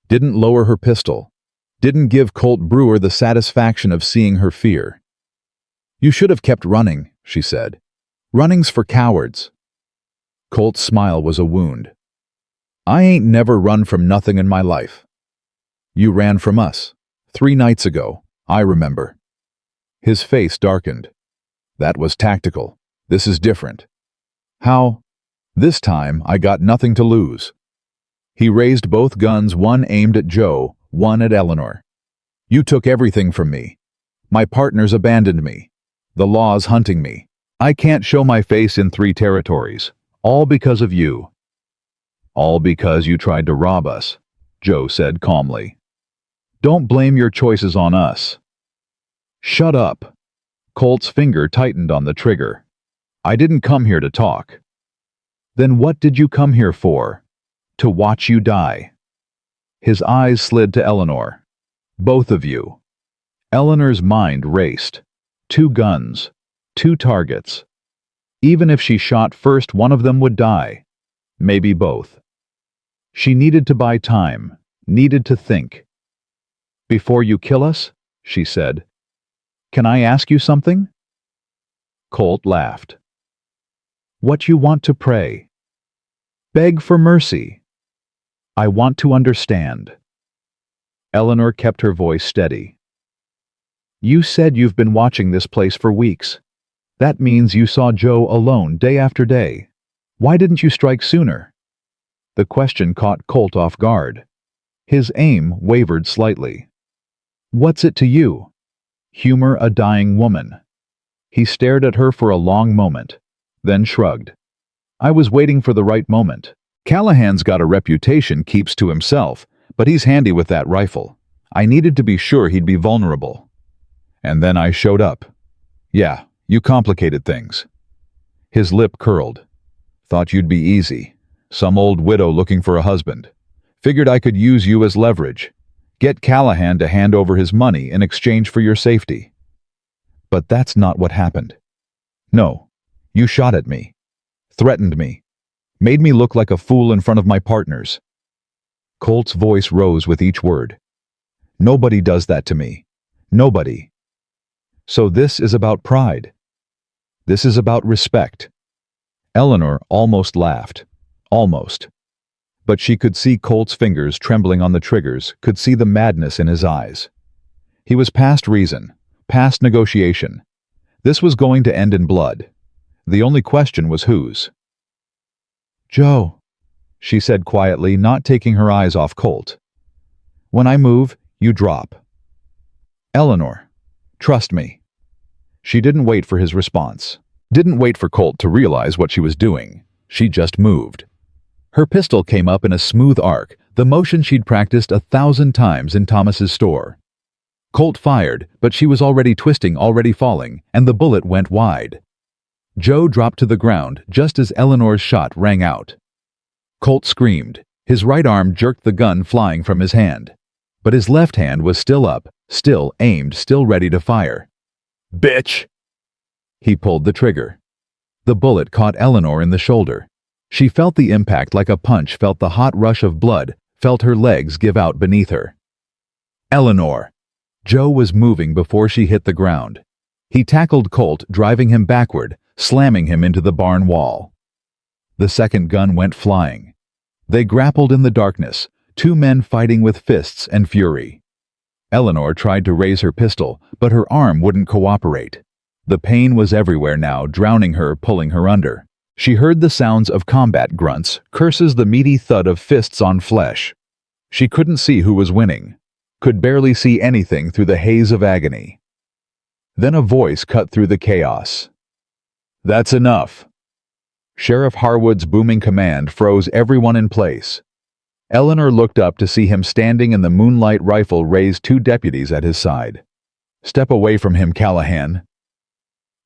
didn't lower her pistol, didn't give Colt Brewer the satisfaction of seeing her fear. "You should have kept running," she said. "Running's for cowards." Colt's smile was a wound. "I ain't never run from nothing in my life." "You ran from us. 3 nights ago. I remember." His face darkened. "That was tactical. This is different." "How?" "This time, I got nothing to lose." He raised both guns, one aimed at Joe, one at Eleanor. "You took everything from me. My partners abandoned me. The law's hunting me. I can't show my face in 3 territories. All because of you." "All because you tried to rob us," Joe said calmly. "Don't blame your choices on us." "Shut up." Colt's finger tightened on the trigger. "I didn't come here to talk." "Then what did you come here for?" "To watch you die." His eyes slid to Eleanor. "Both of you." Eleanor's mind raced. 2 guns. 2 targets. Even if she shot first, one of them would die. Maybe both. She needed to buy time, needed to think. "Before you kill us," she said, "can I ask you something?" Colt laughed. "What you want to pray?" "Beg for mercy." "I want to understand." Eleanor kept her voice steady. "You said you've been watching this place for weeks. That means you saw Joe alone day after day. Why didn't you strike sooner?" The question caught Colt off guard. His aim wavered slightly. "What's it to you? Humor a dying woman." He stared at her for a long moment, then shrugged. "I was waiting for the right moment. Callahan's got a reputation, keeps to himself, but he's handy with that rifle. I needed to be sure he'd be vulnerable. And then I showed up. Yeah, you complicated things." His lip curled. "Thought you'd be easy. Some old widow looking for a husband. Figured I could use you as leverage. Get Callahan to hand over his money in exchange for your safety. But that's not what happened. No, you shot at me. Threatened me. Made me look like a fool in front of my partners. Colt's voice rose with each word. Nobody does that to me. Nobody. So this is about pride. This is about respect. Eleanor almost laughed. Almost. But she could see Colt's fingers trembling on the triggers, could see the madness in his eyes. He was past reason, past negotiation. This was going to end in blood. The only question was whose. "Joe," she said quietly, not taking her eyes off Colt. "When I move, you drop." "Eleanor, trust me." She didn't wait for his response. Didn't wait for Colt to realize what she was doing. She just moved. Her pistol came up in a smooth arc, the motion she'd practiced 1,000 times in Thomas's store. Colt fired, but she was already twisting, already falling, and the bullet went wide. Joe dropped to the ground just as Eleanor's shot rang out. Colt screamed. His right arm jerked the gun flying from his hand. But his left hand was still up, still aimed, still ready to fire. "Bitch!" He pulled the trigger. The bullet caught Eleanor in the shoulder. She felt the impact like a punch, felt the hot rush of blood, felt her legs give out beneath her. "Eleanor!" Joe was moving before she hit the ground. He tackled Colt, driving him backward, slamming him into the barn wall. The second gun went flying. They grappled in the darkness, two men fighting with fists and fury. Eleanor tried to raise her pistol, but her arm wouldn't cooperate. The pain was everywhere now, drowning her, pulling her under. She heard the sounds of combat grunts, curses, the meaty thud of fists on flesh. She couldn't see who was winning, could barely see anything through the haze of agony. Then a voice cut through the chaos. "That's enough." Sheriff Harwood's booming command froze everyone in place. Eleanor looked up to see him standing in the moonlight, rifle raised, two deputies at his side. "Step away from him, Callahan."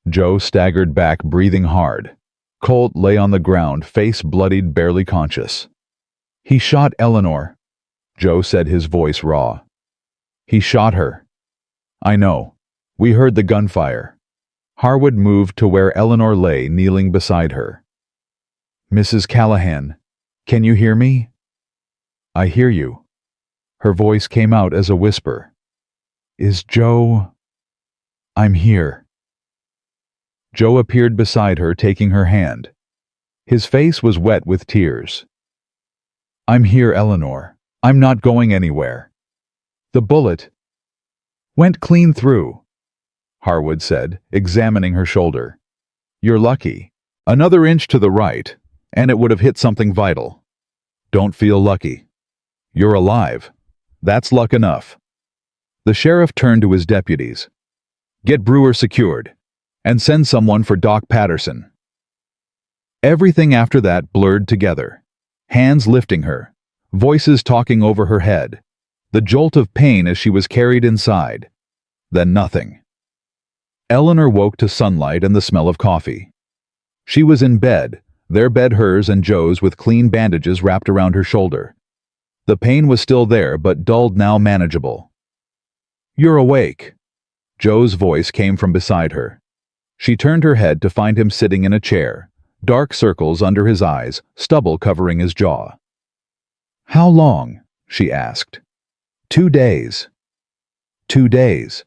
Joe staggered back, breathing hard. Colt lay on the ground, face bloodied, barely conscious. "He shot Eleanor," Joe said, his voice raw. "He shot her." "I know. We heard the gunfire." Harwood moved to where Eleanor lay, kneeling beside her. "Mrs. Callahan, can you hear me?" "I hear you." Her voice came out as a whisper. "Is Joe—" "I'm here." Joe appeared beside her, taking her hand. His face was wet with tears. "I'm here, Eleanor. I'm not going anywhere." "The bullet went clean through," Harwood said, examining her shoulder. "You're lucky. Another inch to the right, and it would have hit something vital. Don't feel lucky. You're alive. That's luck enough." The sheriff turned to his deputies. "Get Brewer secured, and send someone for Doc Patterson." Everything after that blurred together. Hands lifting her, voices talking over her head, the jolt of pain as she was carried inside. Then nothing. Eleanor woke to sunlight and the smell of coffee. She was in bed, their bed, hers and Joe's, with clean bandages wrapped around her shoulder. The pain was still there, but dulled, now manageable. "You're awake." Joe's voice came from beside her. She turned her head to find him sitting in a chair, dark circles under his eyes, stubble covering his jaw. "How long?" she asked. 2 days. 2 days.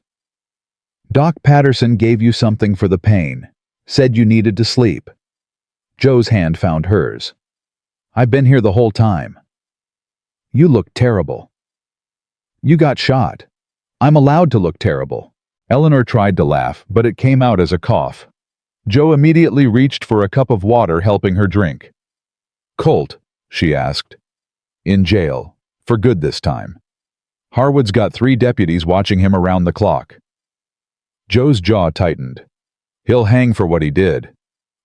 Doc Patterson gave you something for the pain, said you needed to sleep." Joe's hand found hers. "I've been here the whole time." "You look terrible." "You got shot. I'm allowed to look terrible." Eleanor tried to laugh, but it came out as a cough. Joe immediately reached for a cup of water, helping her drink. "Colt," she asked. "In jail. For good this time. Harwood's got 3 deputies watching him around the clock." Joe's jaw tightened. "He'll hang for what he did.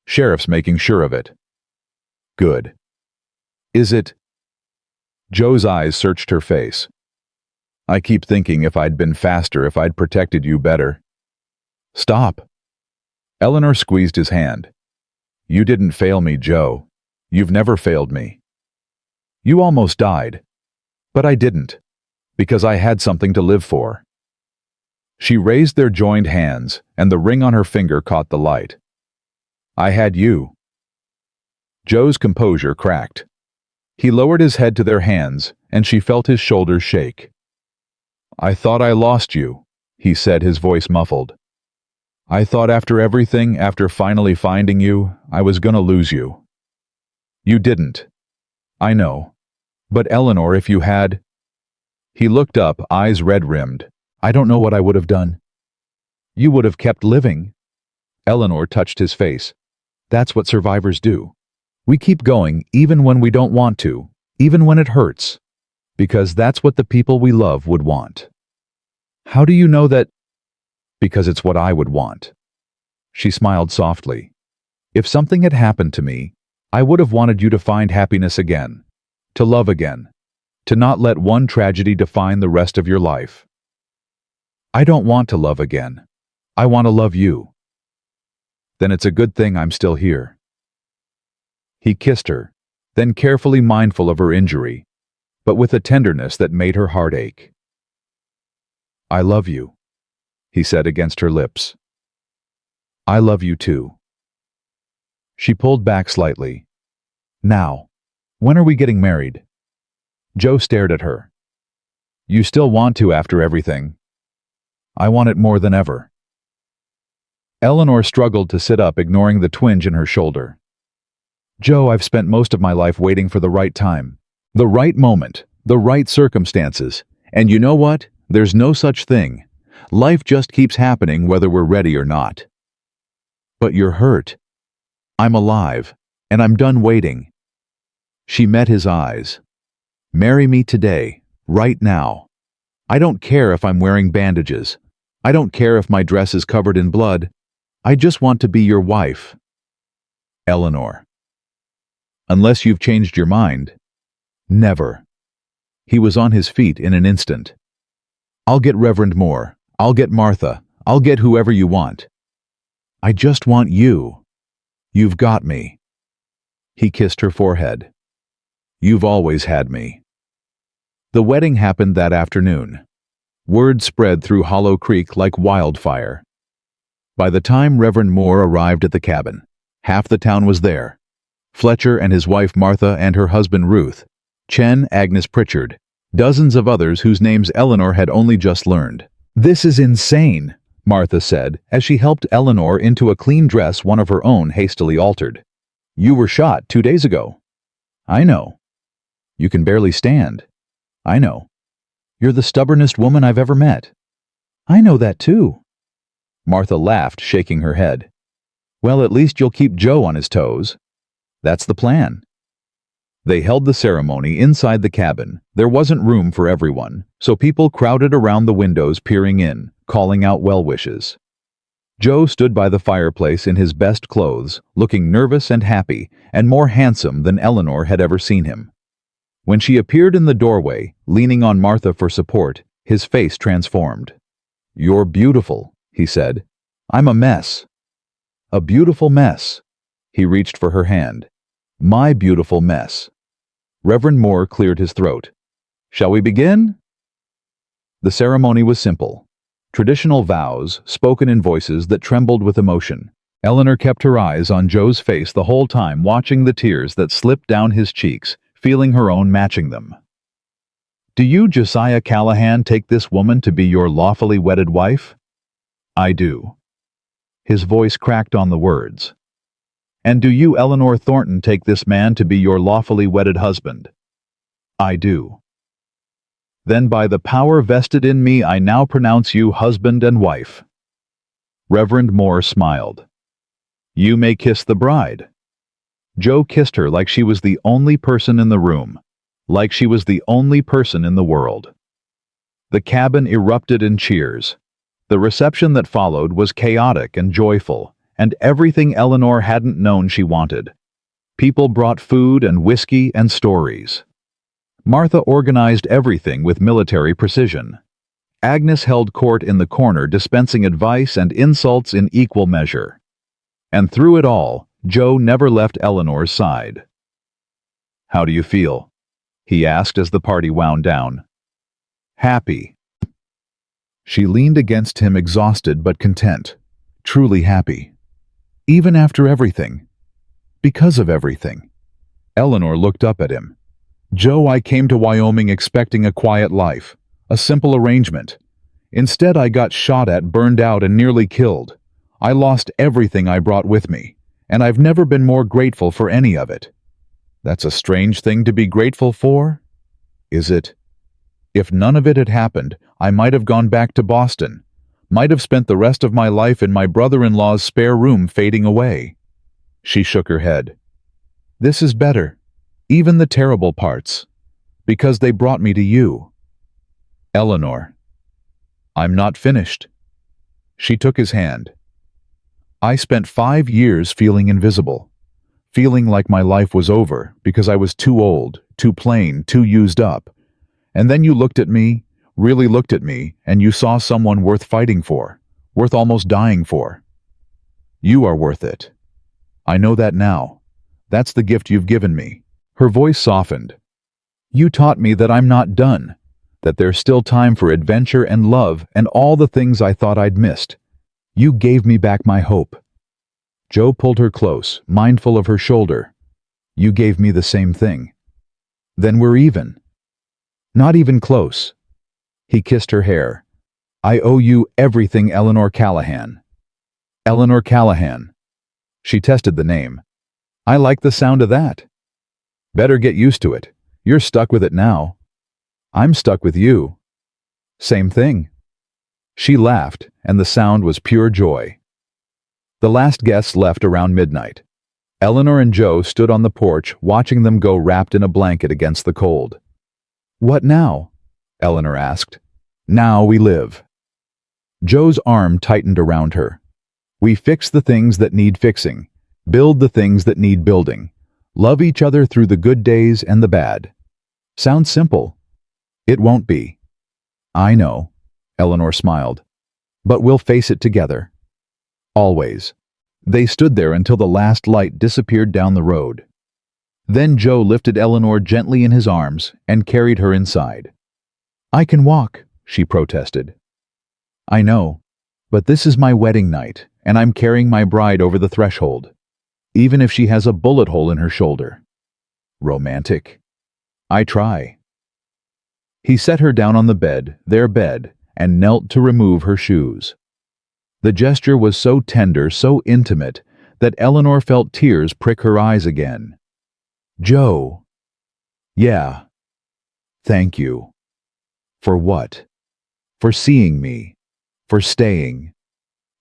Sheriff's making sure of it." "Good. Is it—" Joe's eyes searched her face. "I keep thinking if I'd been faster, if I'd protected you better." "Stop." Eleanor squeezed his hand. "You didn't fail me, Joe. You've never failed me. You almost died. But I didn't. Because I had something to live for." She raised their joined hands, and the ring on her finger caught the light. "I had you." Joe's composure cracked. He lowered his head to their hands, and she felt his shoulders shake. "I thought I lost you," he said, his voice muffled. "I thought after everything, after finally finding you, I was gonna lose you." "You didn't. I know. But Eleanor, if you had—" He looked up, eyes red-rimmed. "I don't know what I would have done." "You would have kept living." Eleanor touched his face. "That's what survivors do. We keep going even when we don't want to, even when it hurts, because that's what the people we love would want." "How do you know that—" "Because it's what I would want." She smiled softly. "If something had happened to me, I would have wanted you to find happiness again, to love again, to not let one tragedy define the rest of your life." "I don't want to love again. I want to love you." "Then it's a good thing I'm still here." He kissed her, then carefully mindful of her injury, but with a tenderness that made her heart ache. "I love you," he said against her lips. "I love you too." She pulled back slightly. "Now, when are we getting married?" Joe stared at her. "You still want to after everything?" "I want it more than ever." Eleanor struggled to sit up, ignoring the twinge in her shoulder. "Joe, I've spent most of my life waiting for the right time, the right moment, the right circumstances. And you know what? There's no such thing. Life just keeps happening whether we're ready or not." "But you're hurt." "I'm alive, and I'm done waiting." She met his eyes. "Marry me today, right now. I don't care if I'm wearing bandages. I don't care if my dress is covered in blood. I just want to be your wife." "Eleanor." "Unless you've changed your mind." "Never." He was on his feet in an instant. "I'll get Reverend Moore. I'll get Martha. I'll get whoever you want. I just want you. You've got me." He kissed her forehead. "You've always had me." The wedding happened that afternoon. Word spread through Hollow Creek like wildfire. By the time Reverend Moore arrived at the cabin, half the town was there. Fletcher and his wife Martha and her husband Ruth, Chen, Agnes Pritchard, dozens of others whose names Eleanor had only just learned. "This is insane," Martha said as she helped Eleanor into a clean dress one of her own hastily altered. "You were shot 2 days ago." "I know." "You can barely stand." "I know." "You're the stubbornest woman I've ever met." "I know that too." Martha laughed, shaking her head. "Well, at least you'll keep Joe on his toes." "That's the plan." They held the ceremony inside the cabin. There wasn't room for everyone, so people crowded around the windows peering in, calling out well wishes. Joe stood by the fireplace in his best clothes, looking nervous and happy, and more handsome than Eleanor had ever seen him. When she appeared in the doorway, leaning on Martha for support, his face transformed. "You're beautiful," he said. "I'm a mess." "A beautiful mess." He reached for her hand. "My beautiful mess." Reverend Moore cleared his throat. "Shall we begin?" The ceremony was simple. Traditional vows, spoken in voices that trembled with emotion. Eleanor kept her eyes on Joe's face the whole time, watching the tears that slipped down his cheeks, feeling her own matching them. "Do you, Josiah Callahan, take this woman to be your lawfully wedded wife?" "I do." His voice cracked on the words. "And do you, Eleanor Thornton, take this man to be your lawfully wedded husband?" "I do." "Then by the power vested in me, I now pronounce you husband and wife." Reverend Moore smiled. "You may kiss the bride." Joe kissed her like she was the only person in the room, like she was the only person in the world. The cabin erupted in cheers. The reception that followed was chaotic and joyful, and everything Eleanor hadn't known she wanted. People brought food and whiskey and stories. Martha organized everything with military precision. Agnes held court in the corner, dispensing advice and insults in equal measure. And through it all, Joe never left Eleanor's side. "How do you feel?" he asked as the party wound down. "Happy." She leaned against him, exhausted but content, truly happy. Even after everything. Because of everything. Eleanor looked up at him. Joe, I came to Wyoming expecting a quiet life, a simple arrangement. Instead, I got shot at, burned out, and nearly killed. I lost everything I brought with me, and I've never been more grateful for any of it. That's a strange thing to be grateful for, is it? If none of it had happened, I might have gone back to Boston, might have spent the rest of my life in my brother-in-law's spare room fading away. She shook her head. This is better, even the terrible parts, because they brought me to you. Eleanor. I'm not finished. She took his hand. I spent 5 years feeling invisible, feeling like my life was over because I was too old, too plain, too used up. And then you looked at me, really looked at me, and you saw someone worth fighting for, worth almost dying for. You are worth it. I know that now. That's the gift you've given me. Her voice softened. You taught me that I'm not done, that there's still time for adventure and love and all the things I thought I'd missed. You gave me back my hope. Joe pulled her close, mindful of her shoulder. You gave me the same thing. Then we're even. Not even close. He kissed her hair. I owe you everything, Eleanor Callahan. Eleanor Callahan. She tested the name. I like the sound of that. Better get used to it. You're stuck with it now. I'm stuck with you. Same thing. She laughed, and the sound was pure joy. The last guests left around midnight. Eleanor and Joe stood on the porch, watching them go wrapped in a blanket against the cold. What now? Eleanor asked. Now we live. Joe's arm tightened around her. We fix the things that need fixing, build the things that need building, love each other through the good days and the bad. Sounds simple. It won't be. I know, Eleanor smiled. But we'll face it together. Always. They stood there until the last light disappeared down the road. Then Joe lifted Eleanor gently in his arms and carried her inside. I can walk, she protested. I know, but this is my wedding night, and I'm carrying my bride over the threshold, even if she has a bullet hole in her shoulder. Romantic. I try. He set her down on the bed, their bed, and knelt to remove her shoes. The gesture was so tender, so intimate, that Eleanor felt tears prick her eyes again. Joe. Yeah. Thank you. For what? For seeing me. For staying.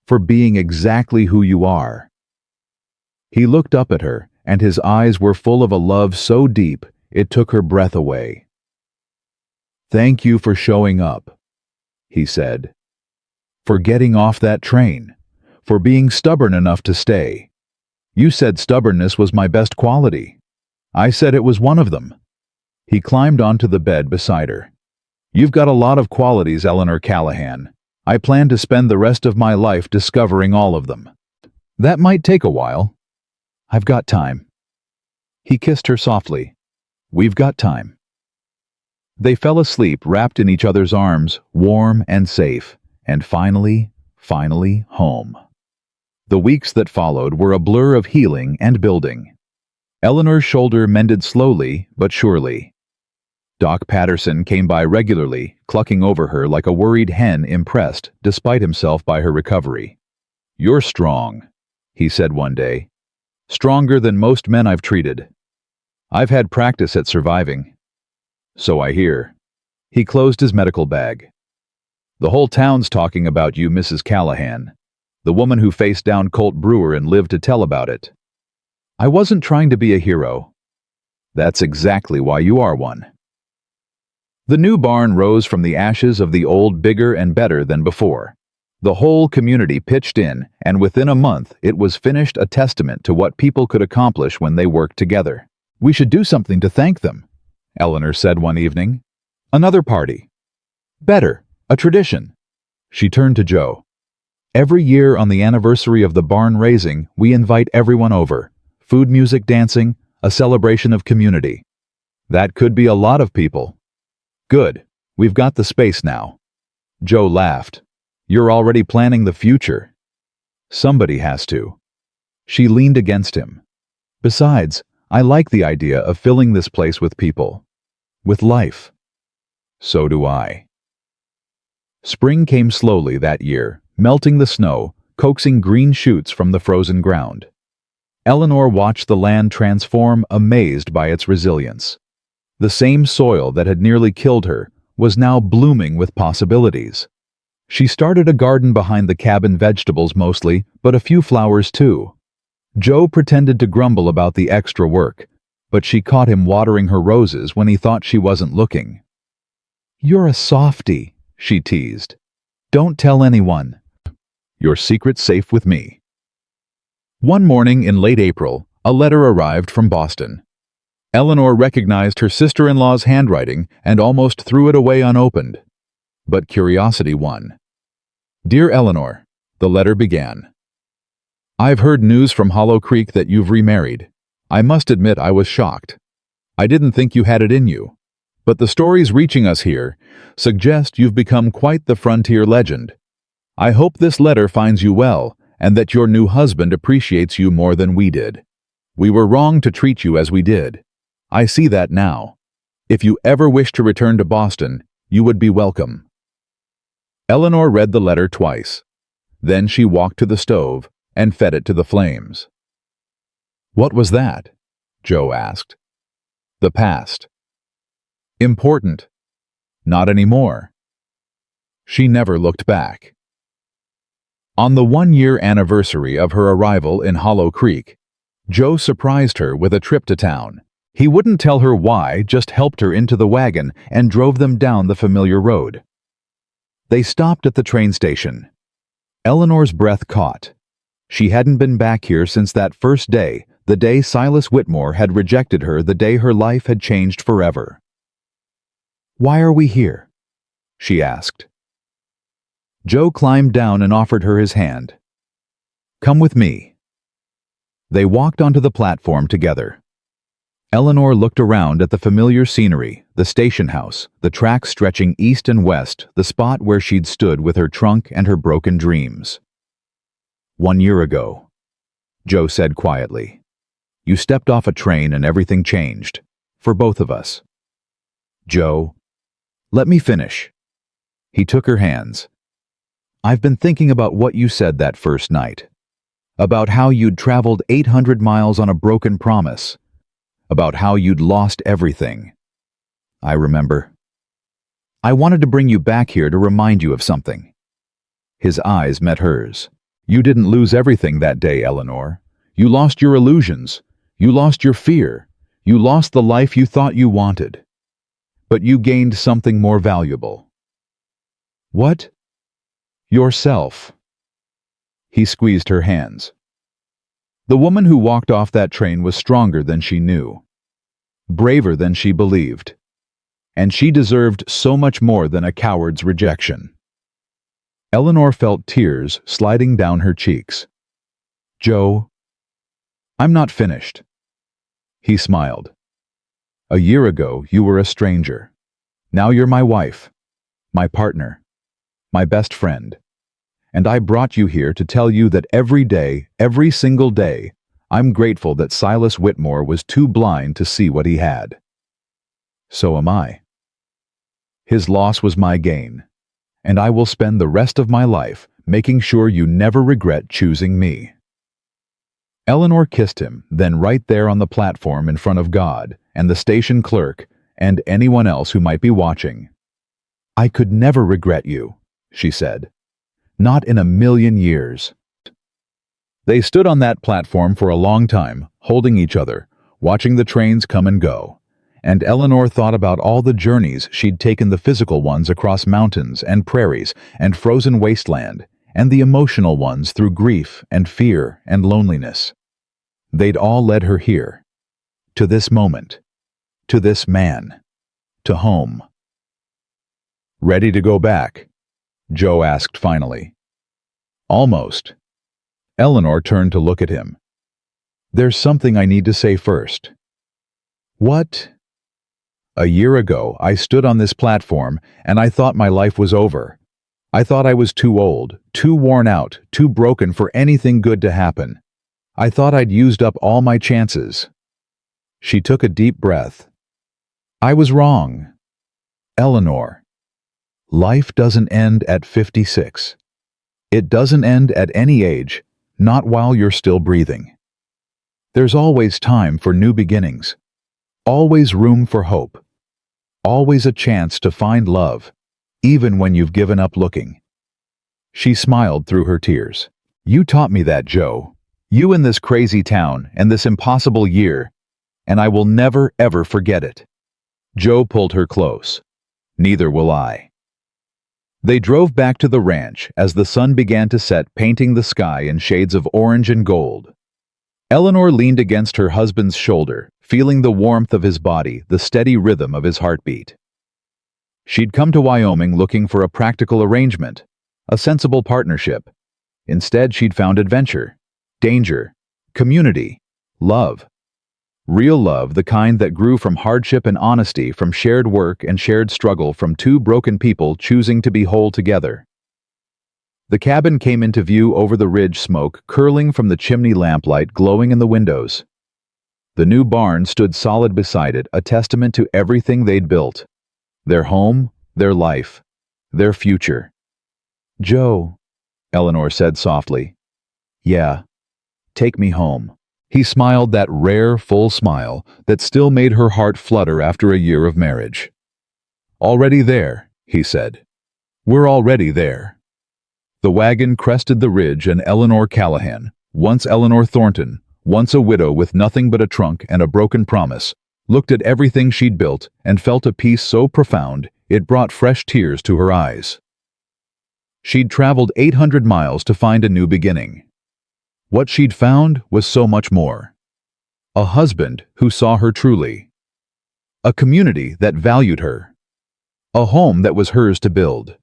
For being exactly who you are. He looked up at her, and his eyes were full of a love so deep it took her breath away. Thank you for showing up, he said. For getting off that train. For being stubborn enough to stay. You said stubbornness was my best quality. I said it was one of them. He climbed onto the bed beside her. You've got a lot of qualities, Eleanor Callahan. I plan to spend the rest of my life discovering all of them. That might take a while. I've got time. He kissed her softly. We've got time. They fell asleep wrapped in each other's arms, warm and safe, and finally home. The weeks that followed were a blur of healing and building. Eleanor's shoulder mended slowly but surely. Doc Patterson came by regularly, clucking over her like a worried hen impressed, despite himself, by her recovery. You're strong, he said one day. Stronger than most men I've treated. I've had practice at surviving. So I hear. He closed his medical bag. The whole town's talking about you, Mrs. Callahan, the woman who faced down Colt Brewer and lived to tell about it. I wasn't trying to be a hero. That's exactly why you are one. The new barn rose from the ashes of the old, bigger and better than before. The whole community pitched in, and within a month it was finished, a testament to what people could accomplish when they worked together. We should do something to thank them, Eleanor said one evening. Another party. Better, a tradition. She turned to Joe. Every year on the anniversary of the barn raising, we invite everyone over. Food, music, dancing, a celebration of community. That could be a lot of people. Good, we've got the space now. Joe laughed. You're already planning the future. Somebody has to. She leaned against him. Besides, I like the idea of filling this place with people. With life. So do I. Spring came slowly that year, melting the snow, coaxing green shoots from the frozen ground. Eleanor watched the land transform, amazed by its resilience. The same soil that had nearly killed her was now blooming with possibilities. She started a garden behind the cabin, vegetables mostly, but a few flowers too. Joe pretended to grumble about the extra work, but she caught him watering her roses when he thought she wasn't looking. "You're a softie," she teased. "Don't tell anyone. Your secret's safe with me." One morning in late April, a letter arrived from Boston. Eleanor recognized her sister-in-law's handwriting and almost threw it away unopened. But curiosity won. "Dear Eleanor," the letter began. "I've heard news from Hollow Creek that you've remarried. I must admit I was shocked. I didn't think you had it in you. But the stories reaching us here suggest you've become quite the frontier legend. I hope this letter finds you well and that your new husband appreciates you more than we did. We were wrong to treat you as we did. I see that now. If you ever wish to return to Boston, you would be welcome." Eleanor read the letter twice. Then she walked to the stove and fed it to the flames. "What was that?" Joe asked. "The past." "Important." "Not anymore." She never looked back. On the one-year anniversary of her arrival in Hollow Creek, Joe surprised her with a trip to town. He wouldn't tell her why, just helped her into the wagon and drove them down the familiar road. They stopped at the train station. Eleanor's breath caught. She hadn't been back here since that first day, the day Silas Whitmore had rejected her, the day her life had changed forever. "Why are we here?" she asked. Joe climbed down and offered her his hand. "Come with me." They walked onto the platform together. Eleanor looked around at the familiar scenery, the station house, the tracks stretching east and west, the spot where she'd stood with her trunk and her broken dreams. "1 year ago," Joe said quietly, "you stepped off a train and everything changed. For both of us." "Joe, let me finish." He took her hands. "I've been thinking about what you said that first night. About how you'd traveled 800 miles on a broken promise. About how you'd lost everything. I remember. I wanted to bring you back here to remind you of something." His eyes met hers. "You didn't lose everything that day, Eleanor. You lost your illusions. You lost your fear. You lost the life you thought you wanted. But you gained something more valuable." "What?" "Yourself." He squeezed her hands. The woman who walked off that train was stronger than she knew, braver than she believed, and she deserved so much more than a coward's rejection. Eleanor felt tears sliding down her cheeks. "Joe, I'm not finished." He smiled. "A year ago, you were a stranger. Now you're my wife, my partner, my best friend. And I brought you here to tell you that every day, every single day, I'm grateful that Silas Whitmore was too blind to see what he had. So am I. His loss was my gain, and I will spend the rest of my life making sure you never regret choosing me." Eleanor kissed him, then right there on the platform in front of God and the station clerk and anyone else who might be watching. "I could never regret you," she said. "Not in a million years." They stood on that platform for a long time, holding each other, watching the trains come and go. And Eleanor thought about all the journeys she'd taken, the physical ones across mountains and prairies and frozen wasteland, and the emotional ones through grief and fear and loneliness. They'd all led her here, to this moment, to this man, to home. "Ready to go back?" Joe asked finally. "Almost." Eleanor turned to look at him. "There's something I need to say first." "What?" "A year ago, I stood on this platform and I thought my life was over. I thought I was too old, too worn out, too broken for anything good to happen. I thought I'd used up all my chances. She took a deep breath. I was wrong. Eleanor, life doesn't end at 56. It doesn't end at any age, not while you're still breathing. There's always time for new beginnings, always room for hope, always a chance to find love, even when you've given up looking. She smiled through her tears. You taught me that, Joe. You in this crazy town and this impossible year, and I will never ever forget it. Joe pulled her close. Neither will I. They drove back to the ranch as the sun began to set, painting the sky in shades of orange and gold. Eleanor leaned against her husband's shoulder, feeling the warmth of his body, the steady rhythm of his heartbeat. She'd come to Wyoming looking for a practical arrangement, a sensible partnership. Instead, she'd found adventure, danger, community, love. Real love, the kind that grew from hardship and honesty, from shared work and shared struggle, from two broken people choosing to be whole together. The cabin came into view over the ridge, smoke curling from the chimney, lamplight glowing in the windows. The new barn stood solid beside it, a testament to everything they'd built. Their home, their life, their future. Joe, Eleanor said softly. Yeah, take me home. He smiled, that rare, full smile that still made her heart flutter after a year of marriage. Already there, he said. We're already there. The wagon crested the ridge, and Eleanor Callahan, once Eleanor Thornton, once a widow with nothing but a trunk and a broken promise, looked at everything she'd built and felt a peace so profound it brought fresh tears to her eyes. She'd traveled 800 miles to find a new beginning. What she'd found was so much more. A husband who saw her truly. A community that valued her. A home that was hers to build.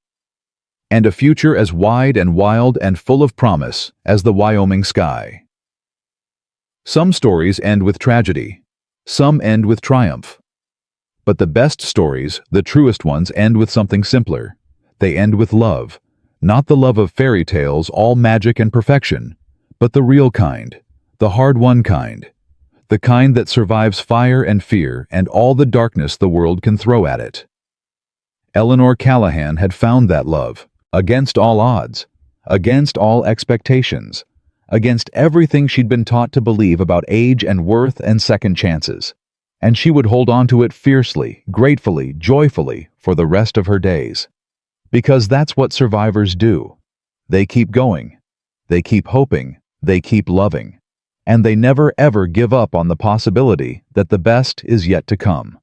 And a future as wide and wild and full of promise as the Wyoming sky. Some stories end with tragedy. Some end with triumph. But the best stories, the truest ones, end with something simpler. They end with love. Not the love of fairy tales, all magic and perfection, but the real kind, the hard-won kind, the kind that survives fire and fear and all the darkness the world can throw at it. Eleanor Callahan had found that love, against all odds, against all expectations, against everything she'd been taught to believe about age and worth and second chances, and she would hold on to it fiercely, gratefully, joyfully for the rest of her days. Because that's what survivors do. They keep going, they keep hoping, they keep loving, and they never ever give up on the possibility that the best is yet to come.